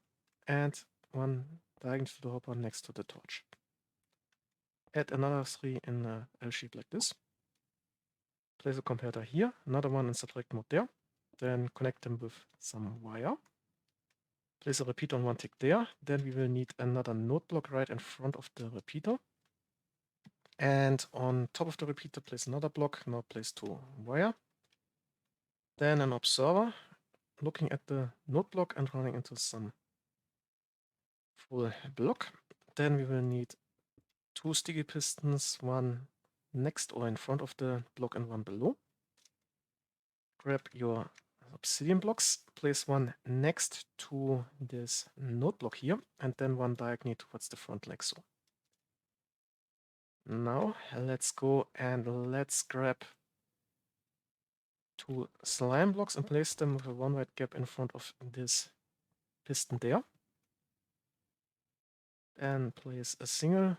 and one diagonal to the hopper next to the torch. Add another 3 in a L shape like this. Place a comparator here, another one in subtract mode there. Then connect them with some wire. Place a repeater on one tick there. Then we will need another node block right in front of the repeater. And on top of the repeater, place another block. Now place 2 wire. Then an observer looking at the node block and running into some full block. Then we will need 2 sticky pistons, one next or in front of the block and one below. Grab your obsidian blocks, place one next to this node block here, and then one diagonally towards the front like so. Now let's go and let's grab 2 slime blocks and place them with a 1 wide gap in front of this piston there. Then place a single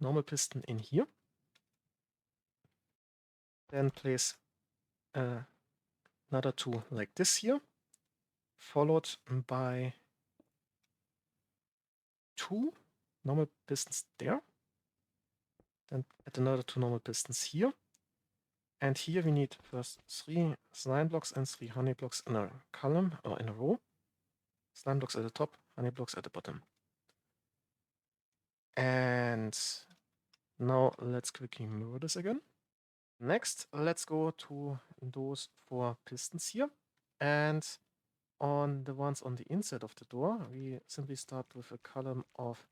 normal piston in here. Then place another 2 like this here, followed by 2 normal pistons there. Then add another 2 normal pistons here. And here we need first 3 slime blocks and 3 honey blocks in a column or in a row. Slime blocks at the top, honey blocks at the bottom. And now let's quickly mirror this again. Next, let's go to those 4 pistons here. And on the ones on the inside of the door, we simply start with a column of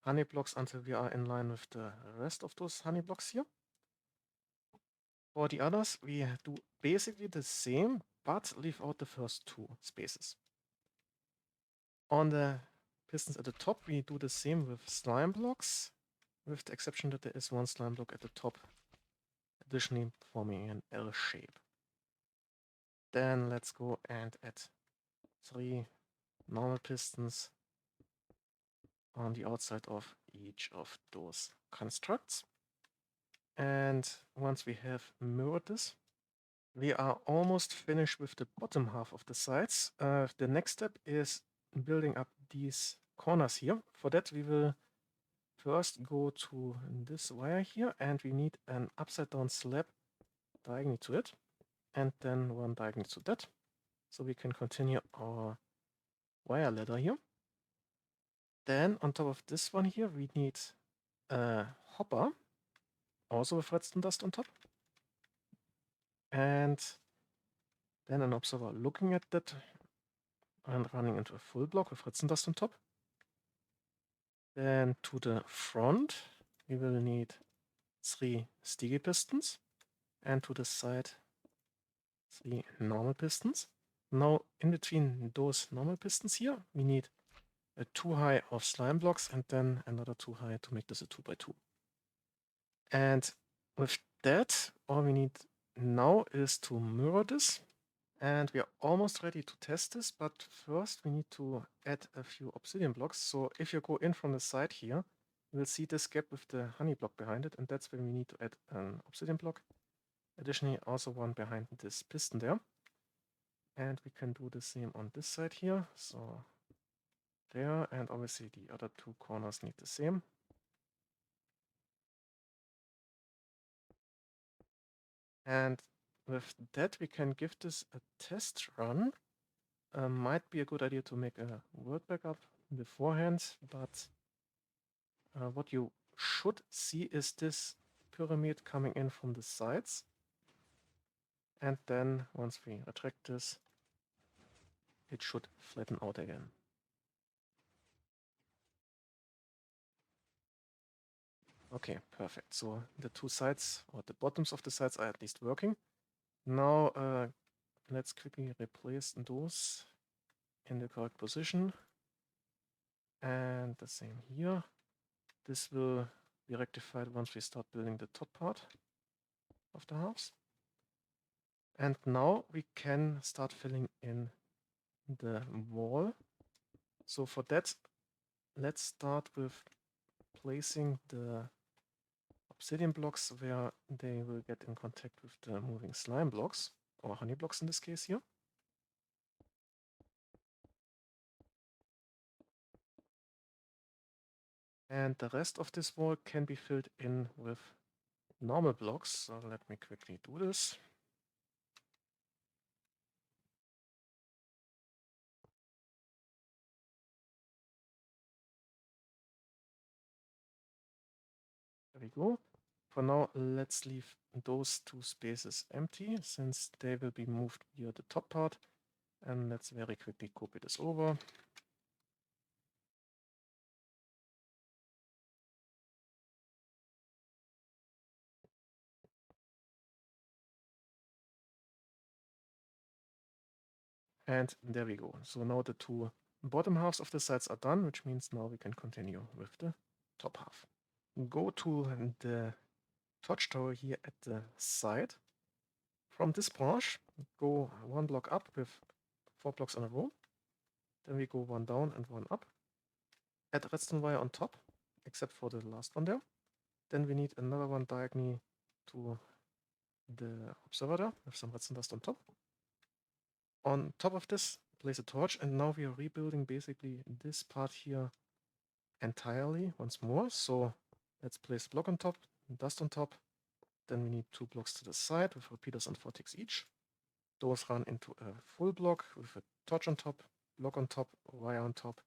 honey blocks until we are in line with the rest of those honey blocks here. For the others, we do basically the same, but leave out the first 2 spaces. On the pistons at the top, we do the same with slime blocks, with the exception that there is 1 slime block at the top, additionally forming an L shape. Then let's go and add 3 normal pistons on the outside of each of those constructs. And once we have mirrored this, we are almost finished with the bottom half of the sides. The next step is building up these corners here. For that, we will first go to this wire here, and we need an upside down slab diagonally to it, and then one diagonally to that. So we can continue our wire ladder here. Then on top of this one here, we need a hopper, also with redstone dust on top. And then an observer looking at that and running into a full block with redstone dust on top. Then to the front, we will need 3 sticky pistons, and to the side 3 normal pistons. Now in between those normal pistons here, we need a 2 high of slime blocks and then another 2 high to make this a 2x2. And with that, all we need now is to mirror this And we are almost ready to test this, but first we need to add a few obsidian blocks. So if you go in from the side here, you will see this gap with the honey block behind it, and that's where we need to add an obsidian block. Additionally, also one behind this piston there. And we can do the same on this side here. So there, and obviously the other two corners need the same. And with that, we can give this a test run. Might be a good idea to make a word backup beforehand, but what you should see is this pyramid coming in from the sides. And then once we retract this, it should flatten out again. Okay, perfect. So the two sides, or the bottoms of the sides, are at least working. Now let's quickly replace those in the correct position. And the same here. This will be rectified once we start building the top part of the house. And now we can start filling in the wall. So for that, let's start with placing the obsidian blocks where they will get in contact with the moving slime blocks, or honey blocks in this case here. And the rest of this wall can be filled in with normal blocks. So let me quickly do this. There we go. For now, let's leave those two spaces empty since they will be moved via the top part. And let's very quickly copy this over. And there we go. So now the two bottom halves of the sides are done, which means now we can continue with the top half. Go to the torch tower here at the side. From this branch, go one block up with 4 blocks in a row. Then we go one down and one up. Add redstone wire on top, except for the last one there. Then we need another one diagonally to the observer with some redstone dust on top. On top of this, place a torch, and now we are rebuilding basically this part here entirely once more. So let's place a block on top, dust on top. Then we need 2 blocks to the side with repeaters and 4 ticks each. Those run into a full block with a torch on top, block on top, wire on top,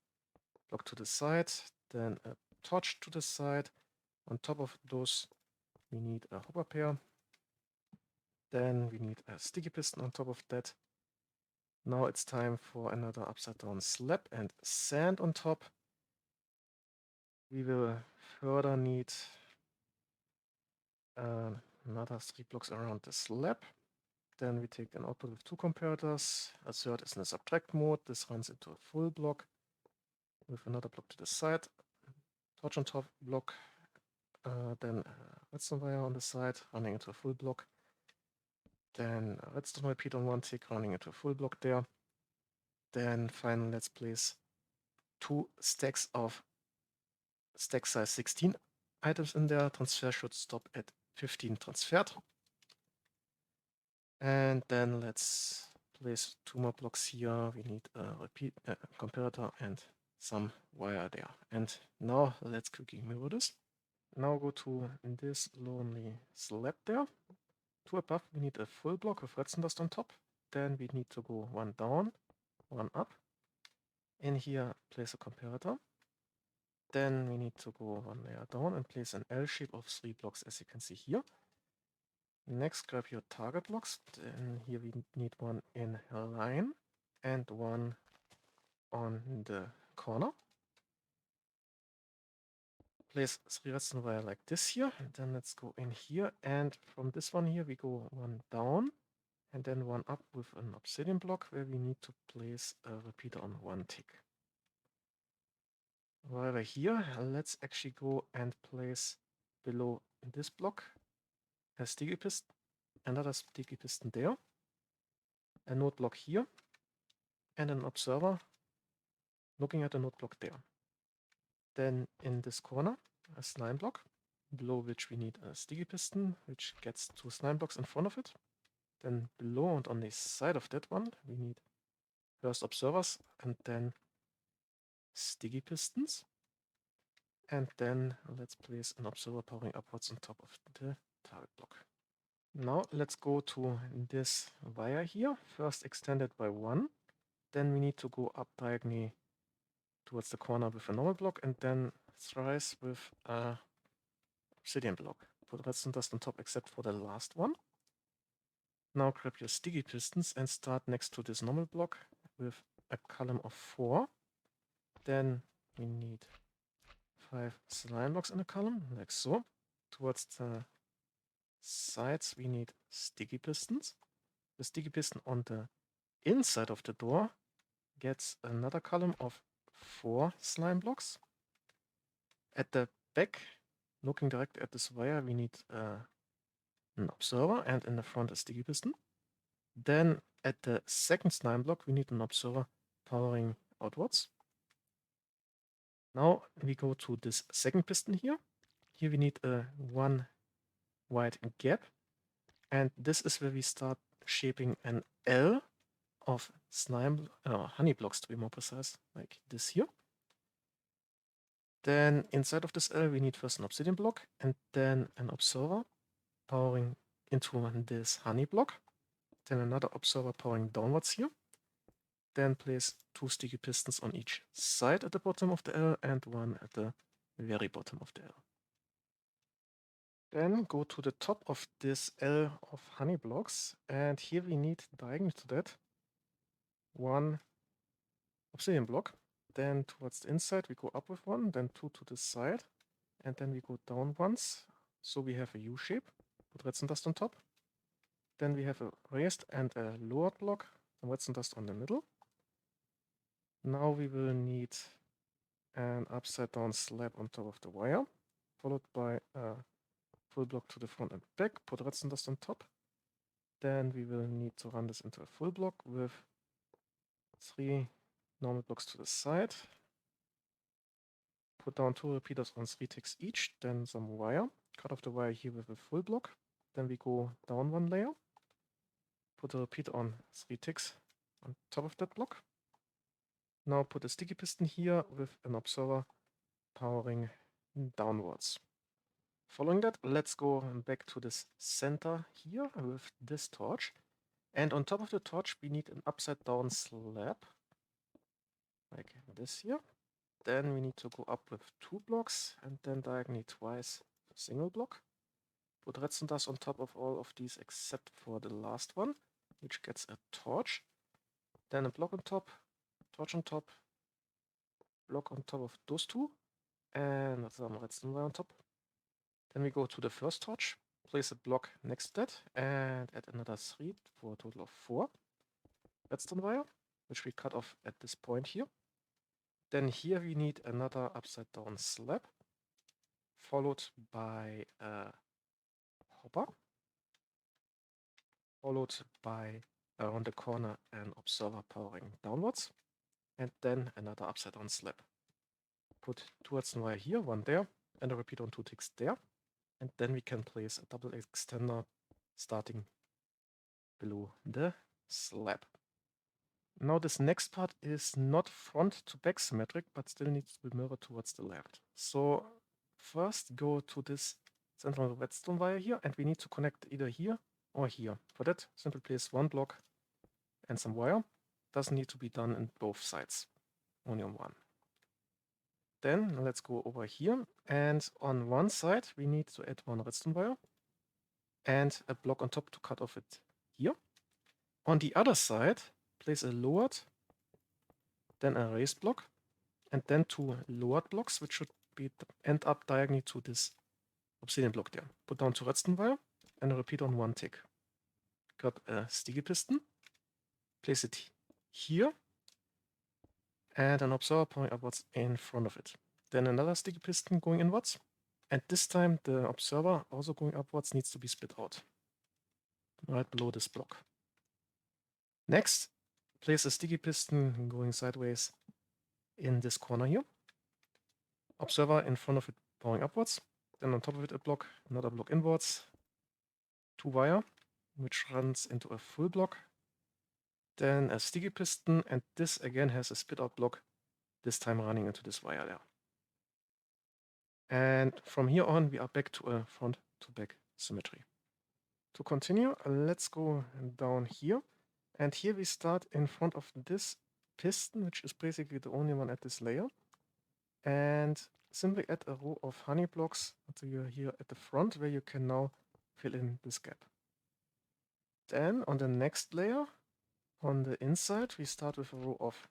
block to the side, then a torch to the side. On top of those, we need a hopper pair. Then we need a sticky piston on top of that. Now it's time for another upside down slab and sand on top. We will further need another 3 blocks around the slab. Then we take an output with 2 comparators. A third is in the subtract mode. This runs into a full block with another block to the side. Torch on top block. Then redstone wire on the side running into a full block. Then redstone repeat on 1 tick running into a full block there. Then finally let's place 2 stacks of stack size 16 items in there. Transfer should stop at 15 transferred. And then let's place 2 more blocks here. We need a repeat comparator and some wire there. And now let's quickly mirror this. Now go to this lonely slab there. To above, we need a full block with redstone dust on top. Then we need to go one down, one up. In here, place a comparator. Then we need to go one layer down and place an L shape of 3 blocks, as you can see here. Next, grab your target blocks. Then here we need one in a line and one on the corner. Place 3 redstone wire like this here. And then let's go in here. And from this one here, we go one down and then one up with an obsidian block where we need to place a repeater on 1 tick. While we're here, let's actually go and place below this block a sticky piston, another sticky piston there. a node block here, and an observer looking at the node block there. Then in this corner, a slime block, below which we need a sticky piston, which gets 2 slime blocks in front of it. Then below and on the side of that one, we need first observers and then sticky pistons. And then let's place an observer powering upwards on top of the target block. Now let's go to this wire here, first extended by 1. Then we need to go up diagonally towards the corner with a normal block, and then thrice with a obsidian block. Put redstone dust on top except for the last one. Now grab your sticky pistons and start next to this normal block with a column of 4. Then we need 5 slime blocks in a column, like so. Towards the sides we need sticky pistons. The sticky piston on the inside of the door gets another column of 4 slime blocks. At the back, looking directly at this wire, we need an observer, and in the front a sticky piston. Then at the second slime block, we need an observer powering outwards. Now we go to this second piston here. Here we need a 1 wide gap, and this is where we start shaping an L of slime, honey blocks to be more precise, like this here. Then inside of this L we need first an obsidian block and then an observer powering into this honey block. Then another observer powering downwards here. Then place 2 sticky pistons on each side at the bottom of the L and 1 at the very bottom of the L. Then go to the top of this L of honey blocks, and here we need diagonal to that 1 obsidian block. Then towards the inside we go up with 1, then 2 to the side, and then we go down once. So we have a U shape. Put redstone dust on top. Then we have a raised and a lowered block, and redstone dust on the middle. Now we will need an upside down slab on top of the wire, followed by a full block to the front and back. Put redstone dust on top. Then we will need to run this into a full block with 3 normal blocks to the side. Put down 2 repeaters on 3 ticks each, then some wire. Cut off the wire here with a full block. Then we go down 1 layer. Put a repeater on 3 ticks on top of that block. Now put a sticky piston here with an observer powering downwards. Following that, let's go back to this center here with this torch. And on top of the torch we need an upside down slab, like this here. Then we need to go up with 2 blocks and then diagonally twice a single block. Put redstone dust on top of all of these except for the last one, which gets a torch. Then a block on top, torch on top, block on top of those 2, and some redstone wire on top. Then we go to the first torch, place a block next to that, and add another 3 for a total of 4 redstone wire, which we cut off at this point here. Then here we need another upside down slab, followed by a hopper, followed by around the corner an observer powering downwards, and then another upside down slab. Put 2 redstone wire here, 1 there, and a repeater on 2 ticks there. And then we can place a double extender starting below the slab. Now this next part is not front to back symmetric, but still needs to be mirrored towards the left. So first go to this central redstone wire here, and we need to connect either here or here. For that, simply place 1 block and some wire. Doesn't need to be done in both sides, only on one. Then let's go over here, and on one side we need to add 1 redstone wire and a block on top to cut off it here. On the other side, place a lowered, then a raised block, and then 2 lowered blocks, which should be end up diagonally to this obsidian block there. Put down 2 redstone wire and a repeater on 1 tick. Grab a sticky piston, place it here, and an observer pointing upwards in front of it. Then another sticky piston going inwards, and this time the observer, also going upwards, needs to be split out right below this block. Next, place a sticky piston going sideways in this corner here. Observer in front of it powering upwards. Then on top of it a block, another block inwards. 2 wire, which runs into a full block. Then a sticky piston, and this again has a spit out block, this time running into this wire there. And from here on, we are back to a front to back symmetry. To continue, let's go down here. And here we start in front of this piston, which is basically the only one at this layer. And simply add a row of honey blocks until you're here at the front, where you can now fill in this gap. Then on the next layer, on the inside, we start with a row of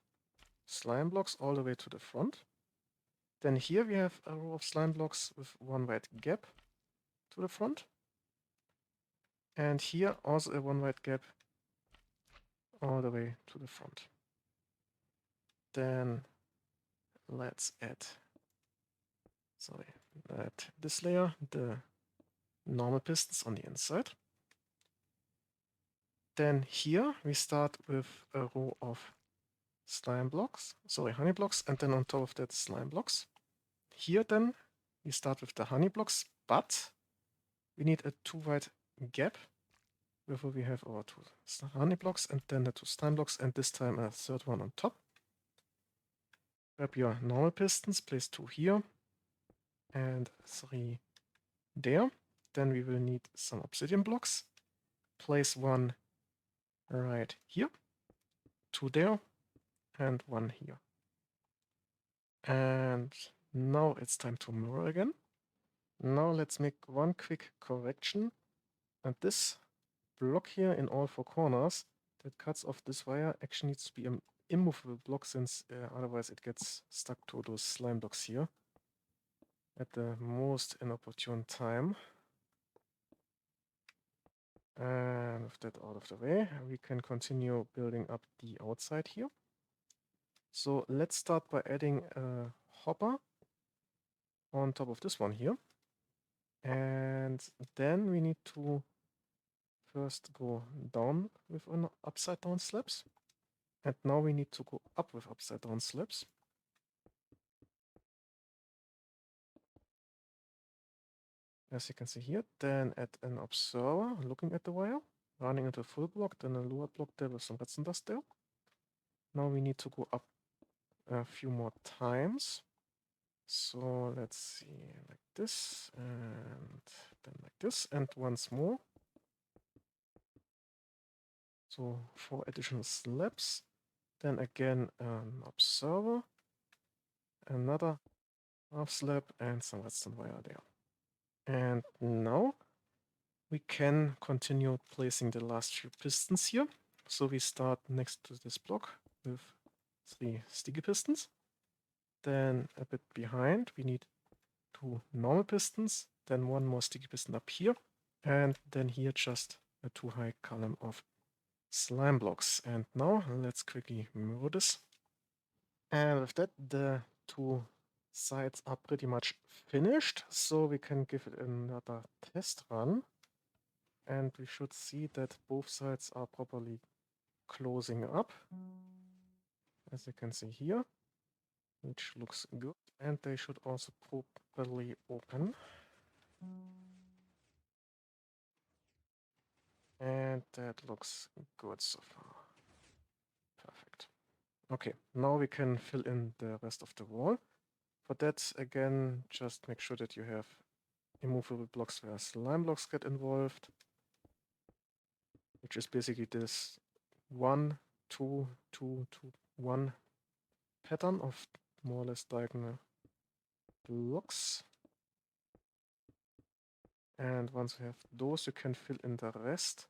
slime blocks all the way to the front. Then here we have a row of slime blocks with one wide gap to the front. And here also a one wide gap all the way to the front. Then let's add this layer, the normal pistons on the inside. Then here we start with a row of honey blocks, and then on top of that slime blocks. Here then we start with the honey blocks, but we need a 2 wide gap before we have our 2 honey blocks and then the 2 slime blocks, and this time a third one on top. Grab your normal pistons, place 2 here and 3 there. Then we will need some obsidian blocks. Place 1 right here, 2 there, and 1 here. And now it's time to mirror again. Now let's make one quick correction. And this block here in all 4 corners that cuts off this wire actually needs to be an immovable block, since otherwise it gets stuck to those slime blocks here at the most inopportune time. And with that out of the way, we can continue building up the outside here. So let's start by adding a hopper on top of this one here. And then we need to first go down with an upside down slabs. And now we need to go up with upside down slabs. As you can see here, then add an observer looking at the wire, running into a full block, then a lower block there with some redstone dust there. Now we need to go up a few more times. So let's see, like this, and then like this, and once more. So 4 additional slabs. Then again an observer, another half slab, and some redstone wire there. And now we can continue placing the last few pistons here. So we start next to this block with 3 sticky pistons. Then a bit behind, we need 2 normal pistons, then 1 more sticky piston up here, and then here just a 2 high column of slime blocks. And now let's quickly mirror this. And with that, the 2 sides are pretty much finished, so we can give it another test run. And we should see that both sides are properly closing up, as you can see here, which looks good. And they should also properly open. And that looks good so far. Perfect. Okay, now we can fill in the rest of the wall. For that, again, just make sure that you have immovable blocks where slime blocks get involved, which is basically this 1, 2, 2, 2, 1 pattern of more or less diagonal blocks. And once we have those, you can fill in the rest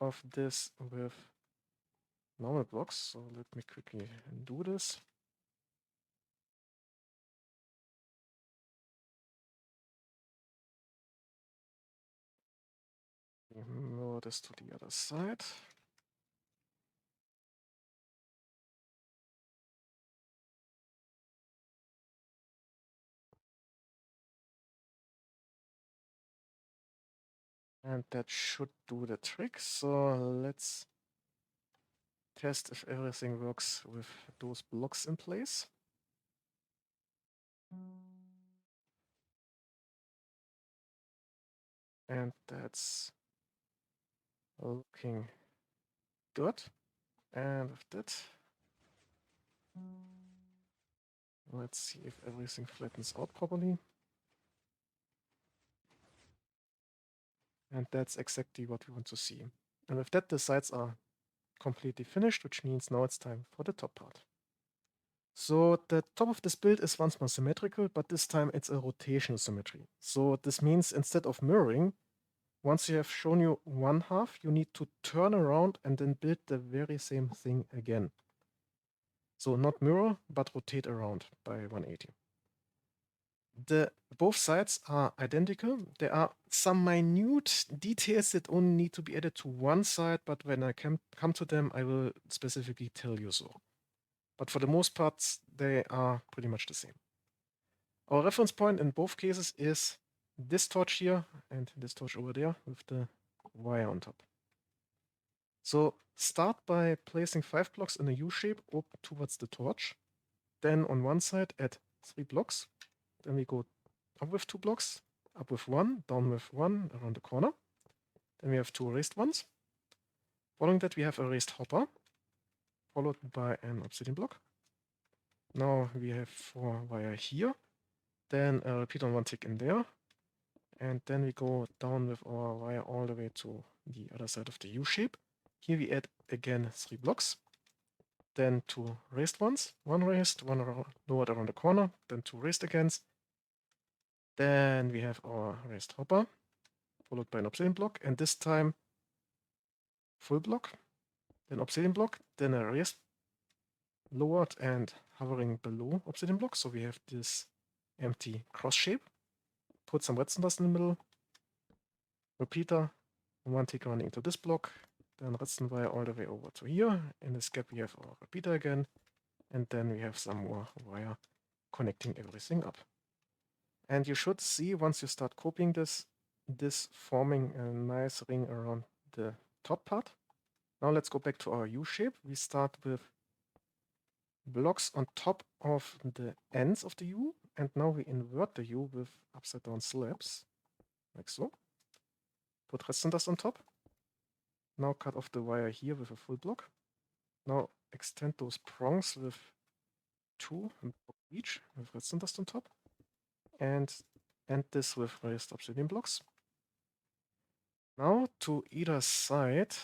of this with normal blocks. So let me quickly do this. Mirror this to the other side. And that should do the trick. So let's test if everything works with those blocks in place. And that's looking good. And with that, let's see if everything flattens out properly. And that's exactly what we want to see. And with that, the sides are completely finished, which means now it's time for the top part. So the top of this build is once more symmetrical, but this time it's a rotational symmetry. So this means instead of mirroring, once you have shown you one half, you need to turn around and then build the very same thing again. So not mirror, but rotate around by 180. Both sides are identical. There are some minute details that only need to be added to one side, but when I come to them, I will specifically tell you so. But for the most part, they are pretty much the same. Our reference point in both cases is this torch here and this torch over there with the wire on top. So start by placing 5 blocks in a U shape open towards the torch. Then on one side add 3 blocks. Then we go up with 2 blocks, up with 1, down with 1 around the corner. Then we have 2 raised ones. Following that we have a raised hopper, followed by an obsidian block. Now we have 4 wire here. Then a repeat on 1 tick in there. And then we go down with our wire all the way to the other side of the U shape. Here we add again 3 blocks. Then 2 raised ones. 1 raised, 1 lowered around the corner. Then 2 raised again. Then we have our raised hopper, followed by an obsidian block. And this time full block. Then obsidian block. Then a raised, lowered and hovering below obsidian block. So we have this empty cross shape. Put some redstone dust in the middle. Repeater. 1 tick running into this block. Then redstone wire all the way over to here. In this gap we have our repeater again. And then we have some more wire connecting everything up. And you should see, once you start copying this forming a nice ring around the top part. Now let's go back to our U shape. We start with blocks on top of the ends of the U. And now we invert the U with upside down slabs, like so. Put redstone dust on top. Now cut off the wire here with a full block. Now extend those prongs with 2 each with redstone dust on top. And end this with raised obsidian blocks. Now to either side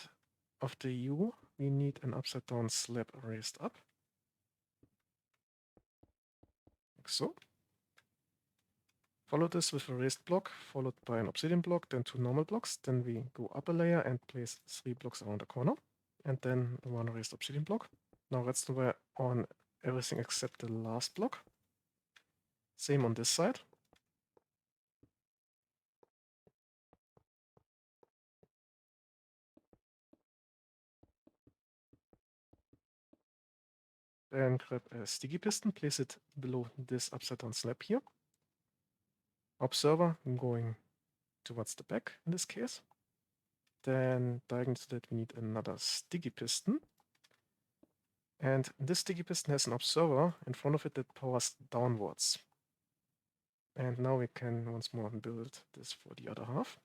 of the U, we need an upside down slab raised up. Like so. Follow this with a raised block, followed by an obsidian block, then 2 normal blocks. Then we go up a layer and place 3 blocks around the corner. And then 1 raised obsidian block. Now redstone wire on everything except the last block. Same on this side. Then grab a sticky piston, place it below this upside down slab here. Observer going towards the back in this case. Then diagonal to that we need another sticky piston. And this sticky piston has an observer in front of it that powers downwards. And now we can once more build this for the other half.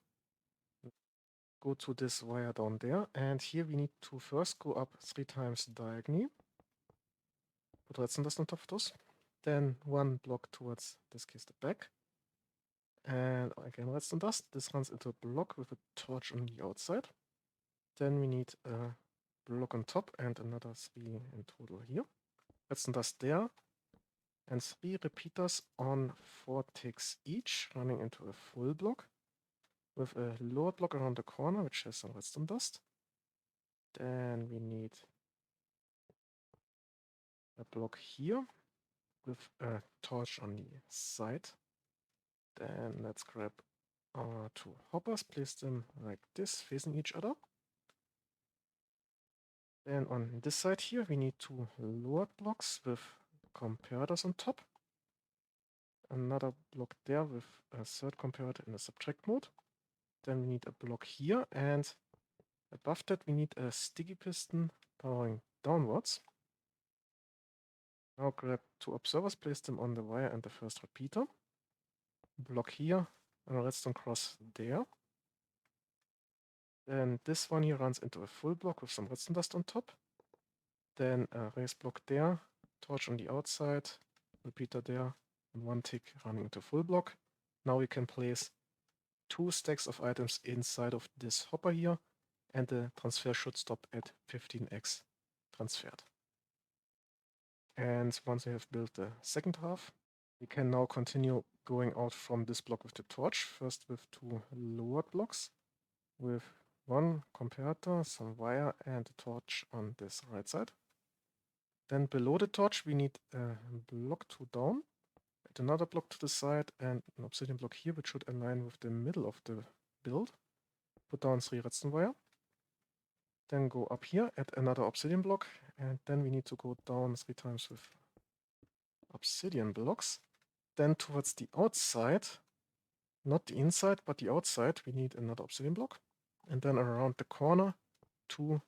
Go to this wire down there, and here we need to first go up 3 times diagonally. Put redstone dust on top of those. Then 1 block towards, this case, the back. And again redstone dust. This runs into a block with a torch on the outside. Then we need a block on top and another 3 in total here. Redstone dust there. And 3 repeaters on 4 ticks each, running into a full block. With a lower block around the corner, which has some redstone dust. Then we need a block here with a torch on the side. Then let's grab our 2 hoppers, place them like this, facing each other. Then on this side here, we need 2 lowered blocks with comparators on top. Another block there with a third comparator in a subtract mode. Then we need a block here, and above that we need a sticky piston powering downwards. Now grab 2 observers, place them on the wire and the first repeater. Block here, and a redstone cross there. Then this one here runs into a full block with some redstone dust on top. Then a raised block there, torch on the outside, repeater there, and 1 tick running into full block. Now we can place 2 stacks of items inside of this hopper here, and the transfer should stop at 15x transferred. And once we have built the second half, we can now continue going out from this block with the torch, first with 2 lowered blocks, with 1 comparator, some wire, and a torch on this right side. Then below the torch, we need a block 2 down, and another block to the side, and an obsidian block here, which should align with the middle of the build. Put down 3 redstone wire. Then go up here, add another obsidian block, and then we need to go down 3 times with obsidian blocks. Then towards the outside, not the inside, but the outside, we need another obsidian block. And then around the corner, 2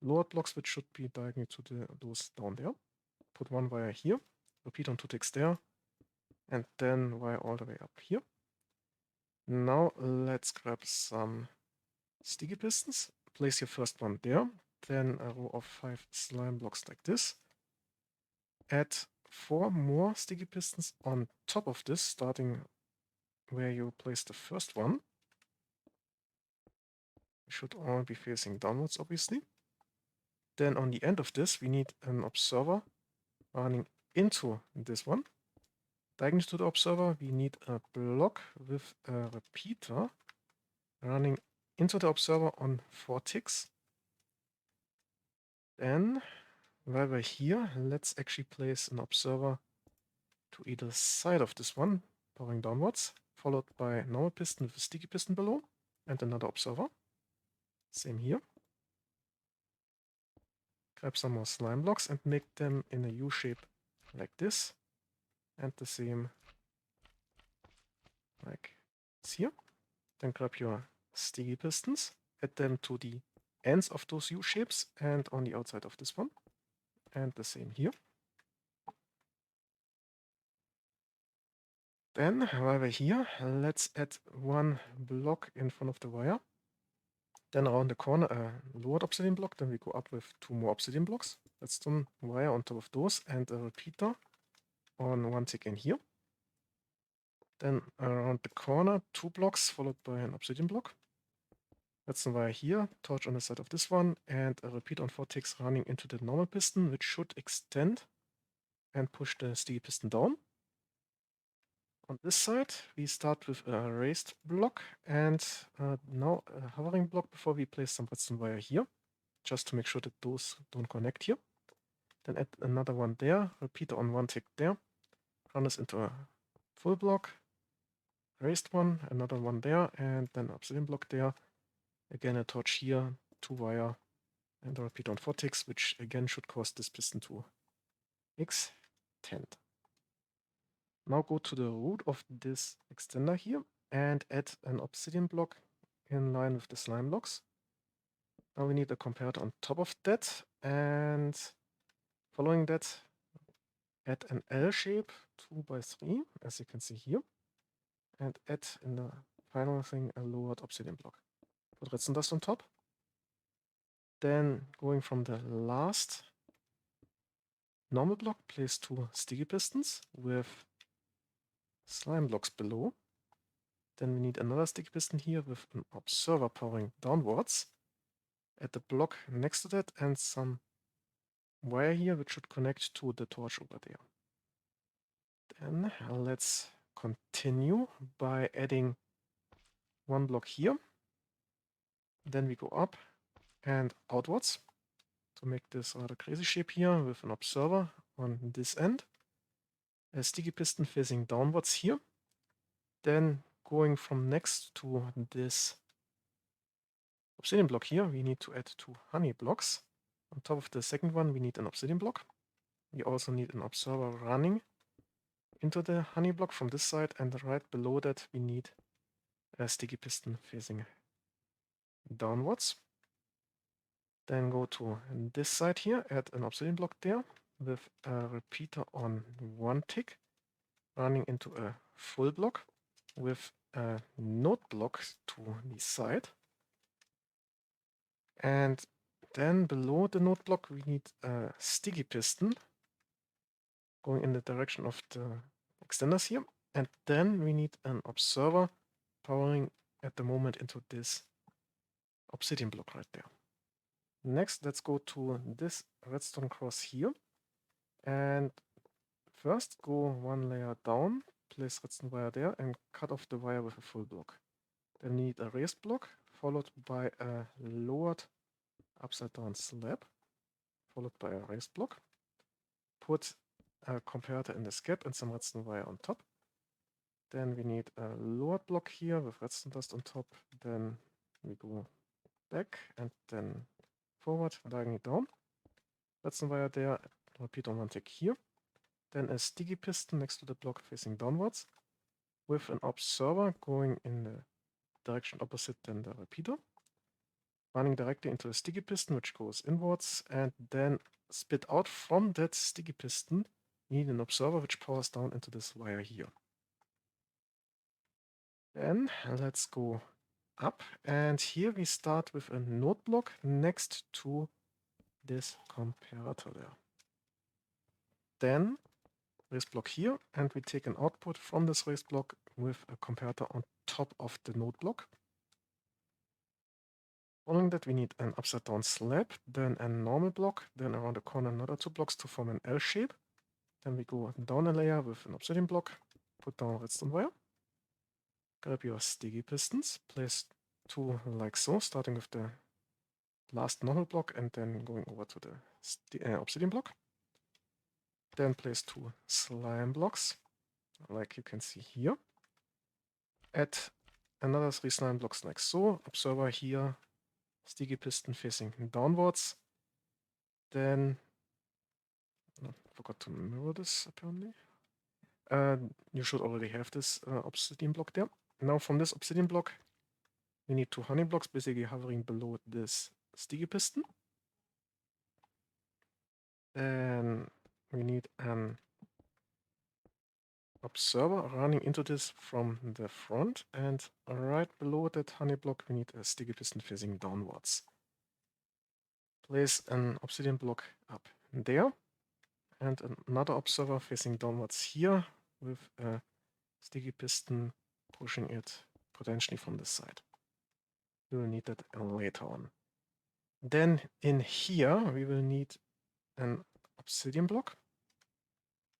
lowered blocks, which should be diagonal to those down there. Put 1 wire here, repeat on 2 ticks there, and then wire all the way up here. Now let's grab some sticky pistons. Place your first one there, then a row of 5 slime blocks like this. Add 4 more sticky pistons on top of this, starting where you placed the first one. They should all be facing downwards, obviously. Then on the end of this, we need an observer running into this one. Diagonal to the observer, we need a block with a repeater running into the observer on 4 ticks. Then, while we're here, let's actually place an observer to either side of this one, powering downwards, followed by a normal piston with a sticky piston below, and another observer. Same here. Grab some more slime blocks and make them in a U shape like this, and the same like this here. Then grab your sticky pistons, add them to the ends of those U shapes and on the outside of this one, and the same here. Then, while we're here, let's add 1 block in front of the wire. Then around the corner, a lowered obsidian block. Then we go up with 2 more obsidian blocks. Redstone wire on top of those, and a repeater on 1 tick in here. Then around the corner, 2 blocks, followed by an obsidian block. Redstone wire here, torch on the side of this one, and a repeat on 4 ticks running into the normal piston, which should extend and push the sticky piston down. On this side, we start with a raised block, and now a hovering block before we place some redstone wire here, just to make sure that those don't connect here. Then add another one there, repeater on 1 tick there, run this into a full block, raised one, another one there, and then obsidian block there. Again, a torch here, 2 wire, and a repeater on 4 ticks, which again should cause this piston to extend. Now go to the root of this extender here and add an obsidian block in line with the slime blocks. Now we need a comparator on top of that, and following that, add an L shape 2 by 3, as you can see here, and add in the final thing a lowered obsidian block. Put redstone dust on top. Then going from the last normal block, place 2 sticky pistons with slime blocks below. Then we need another sticky piston here with an observer powering downwards. Add the block next to that and some wire here which should connect to the torch over there. Then let's continue by adding 1 block here. Then we go up and outwards to make this rather crazy shape here with an observer on this end. A sticky piston facing downwards here. Then going from next to this obsidian block here, we need to add 2 honey blocks. On top of the second one, we need an obsidian block. We also need an observer running into the honey block from this side, and right below that, we need a sticky piston facing downwards. Then go to this side here, add an obsidian block there with a repeater on 1 tick, running into a full block with a node block to the side. And then below the node block, we need a sticky piston going in the direction of the extenders here. And then we need an observer powering at the moment into this obsidian block right there. Next, let's go to this redstone cross here. And first, go one layer down, place redstone wire there, and cut off the wire with a full block. Then we need a raised block, followed by a lowered upside down slab, followed by a raised block. Put a comparator in this gap and some redstone wire on top. Then we need a lowered block here with redstone dust on top. Then we go back and then forward, diagonally down. Redstone wire there, repeat on 1 tick here. Then a sticky piston next to the block facing downwards with an observer going in the direction opposite than the repeater, running directly into a sticky piston which goes inwards, and then spit out from that sticky piston we need an observer which powers down into this wire here. Then let's go up, and here we start with a node block next to this comparator there. Then raised block here, and we take an output from this raised block with a comparator on top of the node block. Following that, we need an upside down slab, then a normal block, then around the corner another 2 blocks to form an L shape. Then we go down a layer with an obsidian block, put down redstone wire, grab your sticky pistons, place 2 like so, starting with the last normal block and then going over to the obsidian block. Then place 2 slime blocks, like you can see here. Add another 3 slime blocks like so, observer here, sticky piston facing downwards. Then, I forgot to mirror this apparently. You should already have this obsidian block there. Now from this obsidian block, we need 2 honey blocks basically hovering below this sticky piston. Then we need an observer running into this from the front, and right below that honey block we need a sticky piston facing downwards. Place an obsidian block up there and another observer facing downwards here with a sticky piston pushing it potentially from this side. We will need that later on. Then in here we will need an obsidian block.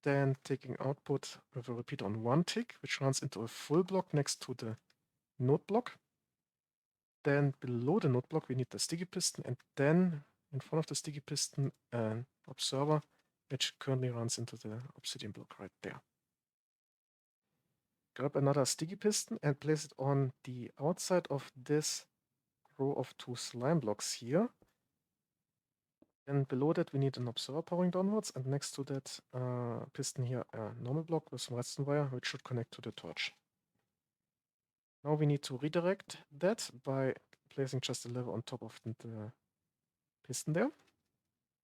Then taking output with a repeat on 1 tick, which runs into a full block next to the node block. Then below the node block we need the sticky piston, and then in front of the sticky piston an observer which currently runs into the obsidian block right there. Grab another sticky piston and place it on the outside of this row of 2 slime blocks here. And below that we need an observer powering downwards, and next to that piston here a normal block with some redstone wire which should connect to the torch. Now we need to redirect that by placing just a lever on top of the piston there.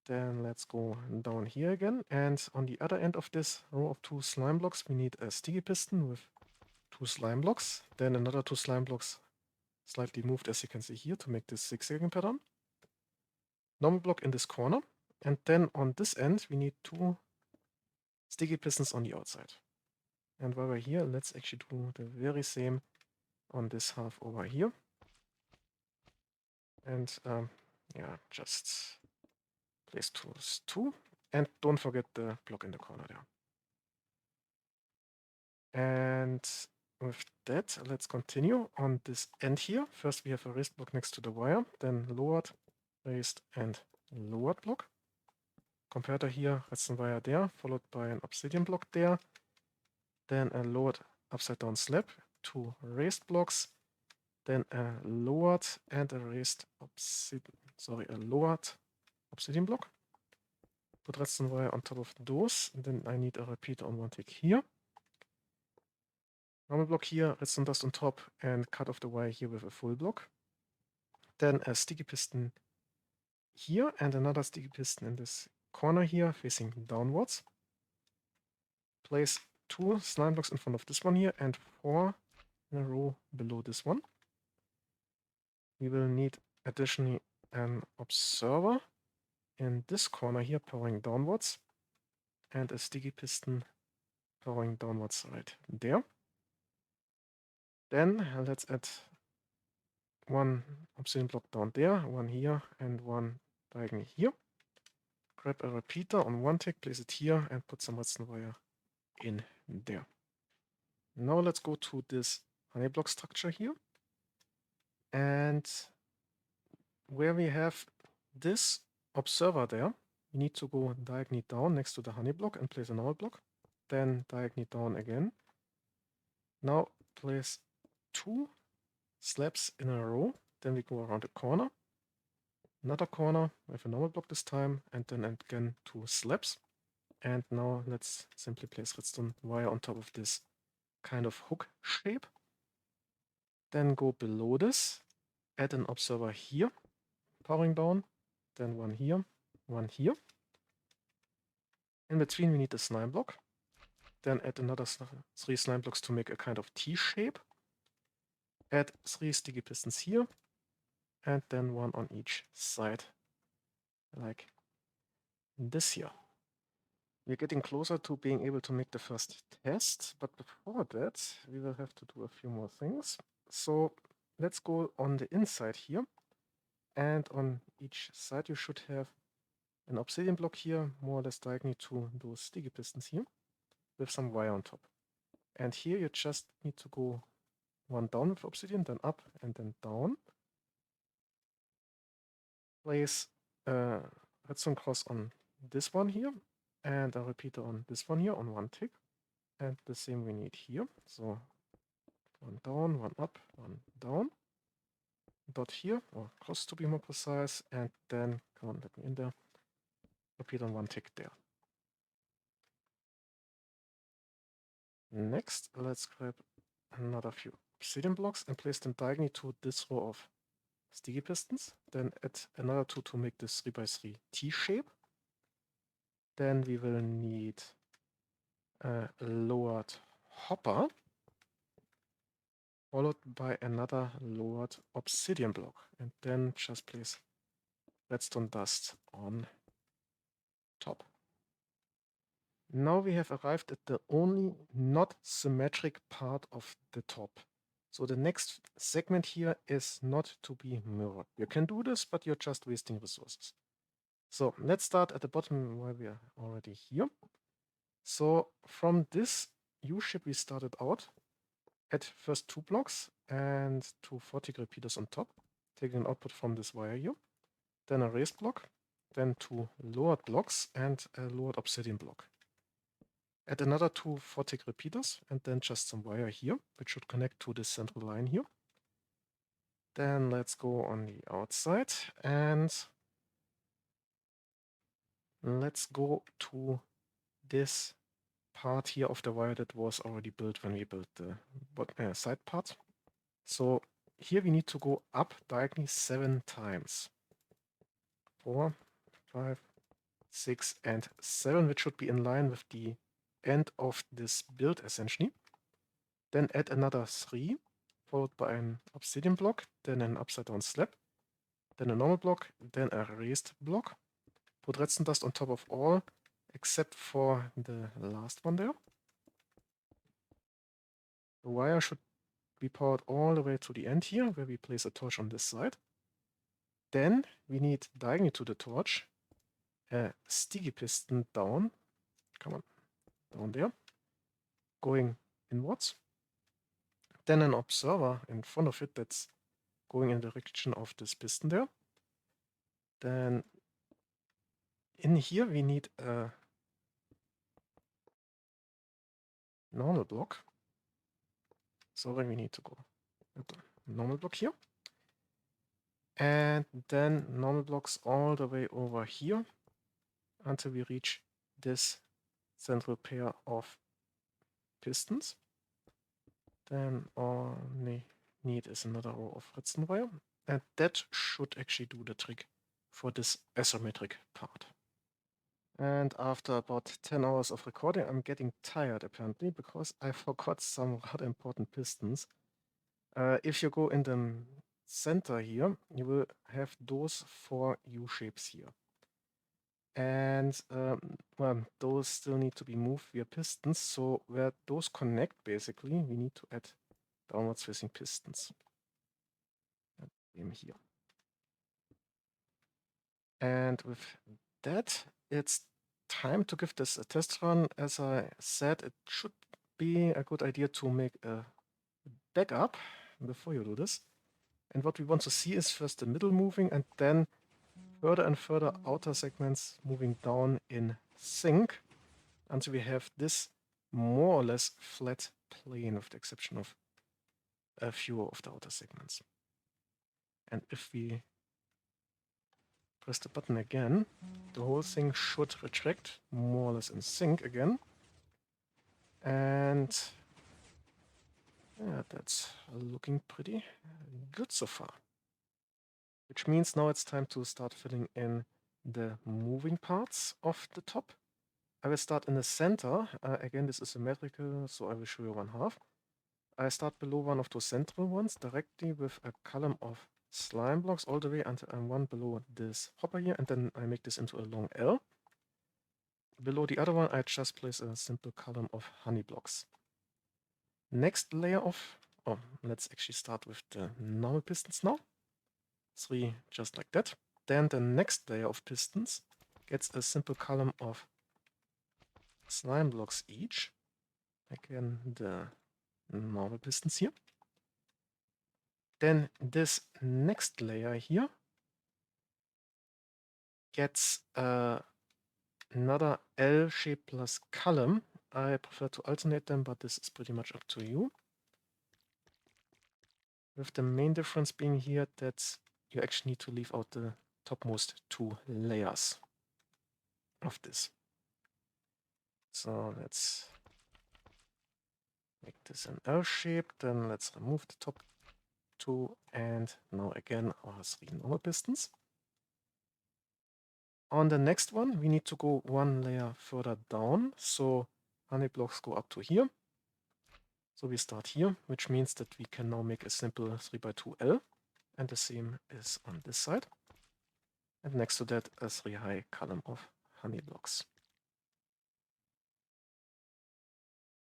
Then let's go down here again, and on the other end of this row of 2 slime blocks we need a sticky piston with 2 slime blocks, then another 2 slime blocks slightly moved as you can see here to make this zigzagging pattern. Normal block in this corner, and then on this end we need 2 sticky pistons on the outside. And while we're here, let's actually do the very same on this half over here. And yeah, just place 2, and don't forget the block in the corner there. And with that, let's continue on this end here. First we have a raised block next to the wire, then lowered, raised, and lowered block. Comparator here, redstone wire there, followed by an obsidian block there, then a lowered upside down slab, 2 raised blocks, then a lowered and a raised obsidian block. Put redstone wire on top of those, and then I need a repeater on 1 tick here. Normal block here, redstone dust on top, and cut off the wire here with a full block. Then a sticky piston here and another sticky piston in this corner here facing downwards. Place 2 slime blocks in front of this one here and 4 in a row below this one. We will need additionally an observer in this corner here powering downwards and a sticky piston powering downwards right there. Then let's add one obsidian block down there, one here, and one diagonally here. Grab a repeater on one tick, place it here, and put some redstone wire in there. Now let's go to this honey block structure here. And where we have this observer there, we need to go diagonally down next to the honey block and place a normal block. Then diagonally down again. Now place 2 slabs in a row. Then we go around the corner. Another corner with a normal block this time, and then again 2 slabs. And now let's simply place redstone wire on top of this kind of hook shape. Then go below this, add an observer here, powering down, then one here, one here. In between we need a slime block. Then add another 3 slime blocks to make a kind of T shape. Add 3 sticky pistons here, and then one on each side, like this here. We're getting closer to being able to make the first test, but before that, we will have to do a few more things. So let's go on the inside here, and on each side you should have an obsidian block here, more or less diagonally to those sticky pistons here, with some wire on top. And here you just need to go one down with obsidian, then up, and then down. Place a redstone cross on this one here, and a repeater on this one here on one tick. And the same we need here. So one down, one up, one down. Dot here, or cross to be more precise, and then, come on, let me in there. Repeat on one tick there. Next, let's grab another few obsidian blocks and place them diagonally to this row of sticky pistons. Then add another 2 to make this 3x3 T shape. Then we will need a lowered hopper, followed by another lowered obsidian block. And then just place redstone dust on top. Now we have arrived at the only not symmetric part of the top. So the next segment here is not to be mirrored. You can do this, but you're just wasting resources. So let's start at the bottom where we are already here. So from this U-shape we started out, add first 2 blocks and 2 40 repeaters on top, taking an output from this wire here. Then a raised block, then 2 lowered blocks and a lowered obsidian block. Add another 2 40 repeaters and then just some wire here, which should connect to this central line here. Then let's go on the outside and let's go to this part here of the wire that was already built when we built the side part. So here we need to go up diagonally 7 times. 4, 5, 6, and 7, which should be in line with the end of this build essentially. Then add another 3, followed by an obsidian block, then an upside down slab, then a normal block, then a raised block. Put redstone dust on top of all, except for the last one there. The wire should be powered all the way to the end here, where we place a torch on this side. Then we need diagonally to the torch a sticky piston down, come on, down there, going inwards. Then an observer in front of it that's going in the direction of this piston there. Then in here we need a normal block. So then we need to go with the normal block here. And then normal blocks all the way over here until we reach this central pair of pistons. Then all we need is another row of redstone wire. And that should actually do the trick for this isometric part. And after about 10 hours of recording, I'm getting tired apparently because I forgot some rather important pistons. If you go in the center here, you will have those 4 U-shapes here. And well, those still need to be moved via pistons. So where those connect, basically, we need to add downwards facing pistons. In here. And with that, it's time to give this a test run. As I said, it should be a good idea to make a backup before you do this. And what we want to see is first the middle moving and then further and further outer segments moving down in sync until we have this more or less flat plane with the exception of a few of the outer segments. And if we press the button again, the whole thing should retract more or less in sync again. And yeah, that's looking pretty good so far. Which means now it's time to start filling in the moving parts of the top. I will start in the center. Again, this is symmetrical, so I will show you 1/2. I start below one of those central ones directly with a column of slime blocks all the way until I'm one below this hopper here, and then I make this into a long L. Below the other one, I just place a simple column of honey blocks. Next layer of, let's actually start with the normal pistons now. 3 just like that. Then the next layer of pistons gets a simple column of slime blocks each. Again, the normal pistons here. Then this next layer here gets another L shape plus column. I prefer to alternate them, but this is pretty much up to you. With the main difference being here that you actually need to leave out the topmost 2 layers of this. So let's make this an L shape, then let's remove the top 2 and now again our 3 normal pistons. On the next one, we need to go 1 layer further down, so honey blocks go up to here. So we start here, which means that we can now make a simple 3x2 L, and the same is on this side. And next to that, a 3 high column of honey blocks.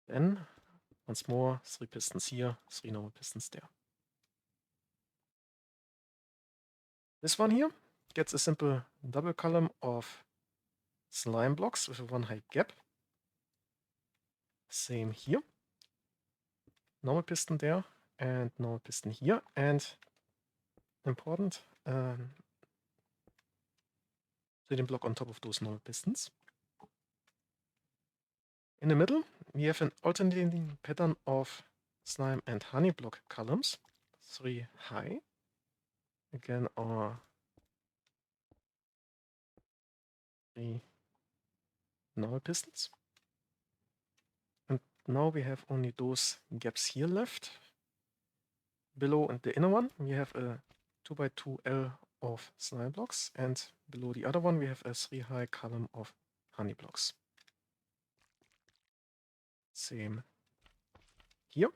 Then, once more, 3 pistons here, 3 normal pistons there. This one here gets a simple double column of slime blocks with a 1 high gap. Same here. Normal piston there and normal piston here. And important, hidden block on top of those normal pistons. In the middle, we have an alternating pattern of slime and honey block columns, 3 high. Again, our 3 normal pistons. And now we have only those gaps here left. Below the inner one, we have a 2x2 L of slime blocks, and below the other one, we have a 3 high column of honey blocks. Same here,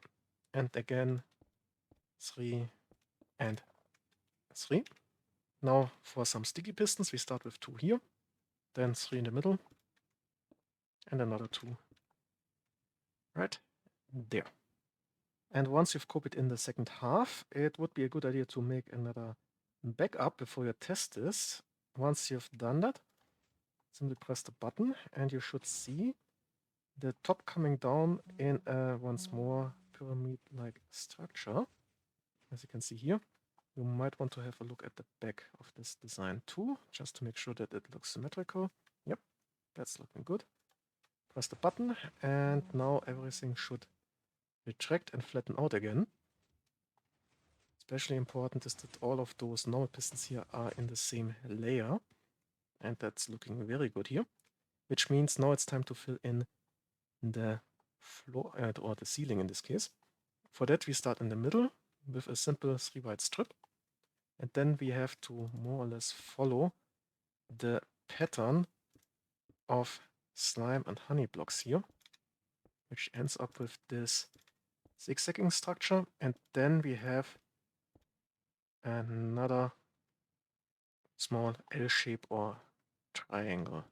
and again 3 and 3. Now for some sticky pistons, we start with 2 here, then 3 in the middle, and another 2 right there. And once you've copied in the second half, it would be a good idea to make another backup before you test this. Once you've done that, simply press the button and you should see the top coming down in a once more pyramid-like structure. As you can see here, you might want to have a look at the back of this design too, just to make sure that it looks symmetrical. Yep, that's looking good. Press the button and now everything should retract and flatten out again. Especially important is that all of those normal pistons here are in the same layer, and that's looking very good here, which means now it's time to fill in the floor or the ceiling in this case. For that we start in the middle with a simple 3 wide strip, and then we have to more or less follow the pattern of slime and honey blocks here, which ends up with this zigzagging structure, and then we have another small L shape or triangle.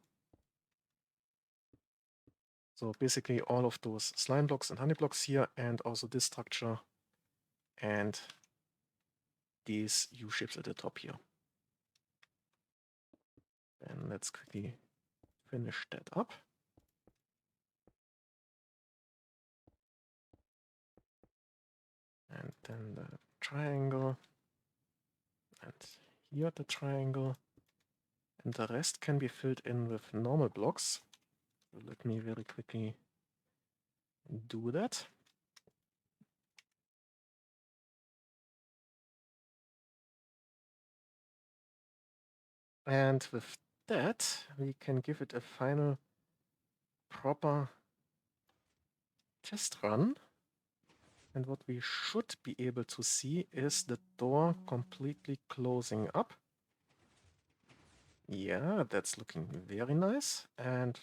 So basically all of those slime blocks and honey blocks here, and also this structure and these U shapes at the top here. And let's quickly finish that up. And then the triangle, and here the triangle, and the rest can be filled in with normal blocks. So let me very quickly do that. And with that, we can give it a final proper test run. And what we should be able to see is the door completely closing up. Yeah, that's looking very nice. And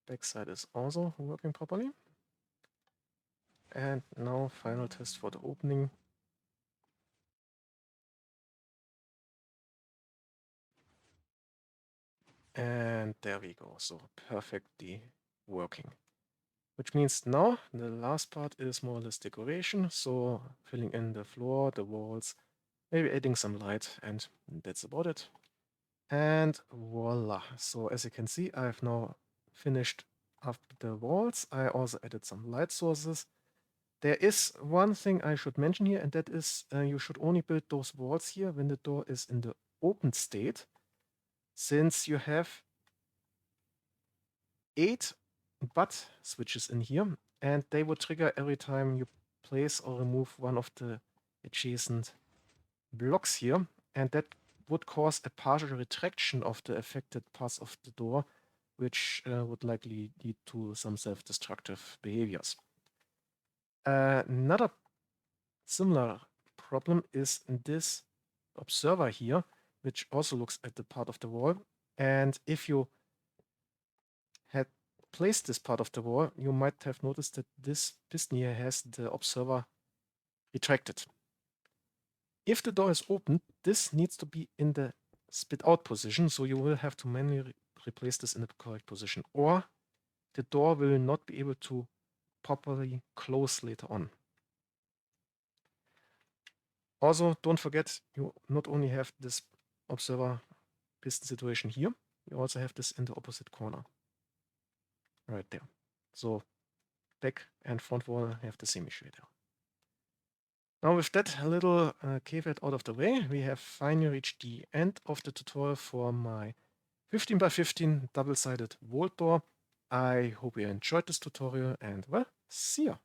backside is also working properly. And now final test for the opening. And there we go. So perfectly working. Which means now the last part is more or less decoration. So filling in the floor, the walls, maybe adding some light, and that's about it. And voila. So as you can see, I've now finished up the walls. I also added some light sources. There is one thing I should mention here, and that is you should only build those walls here when the door is in the open state, since you have 8 butt switches in here, and they will trigger every time you place or remove one of the adjacent blocks here, and that would cause a partial retraction of the affected parts of the door, which would likely lead to some self-destructive behaviors. Another similar problem is this observer here, which also looks at the part of the wall. And if you had placed this part of the wall, you might have noticed that this piston here has the observer retracted. If the door is open, this needs to be in the spit out position, so you will have to manually replace this in the correct position, or the door will not be able to properly close later on. Also, don't forget, you not only have this observer piston situation here, you also have this in the opposite corner, right there. So back and front wall have the same issue there. Now with that little caveat out of the way, we have finally reached the end of the tutorial for my 15 by 15 double-sided vault door. I hope you enjoyed this tutorial, and well, see ya!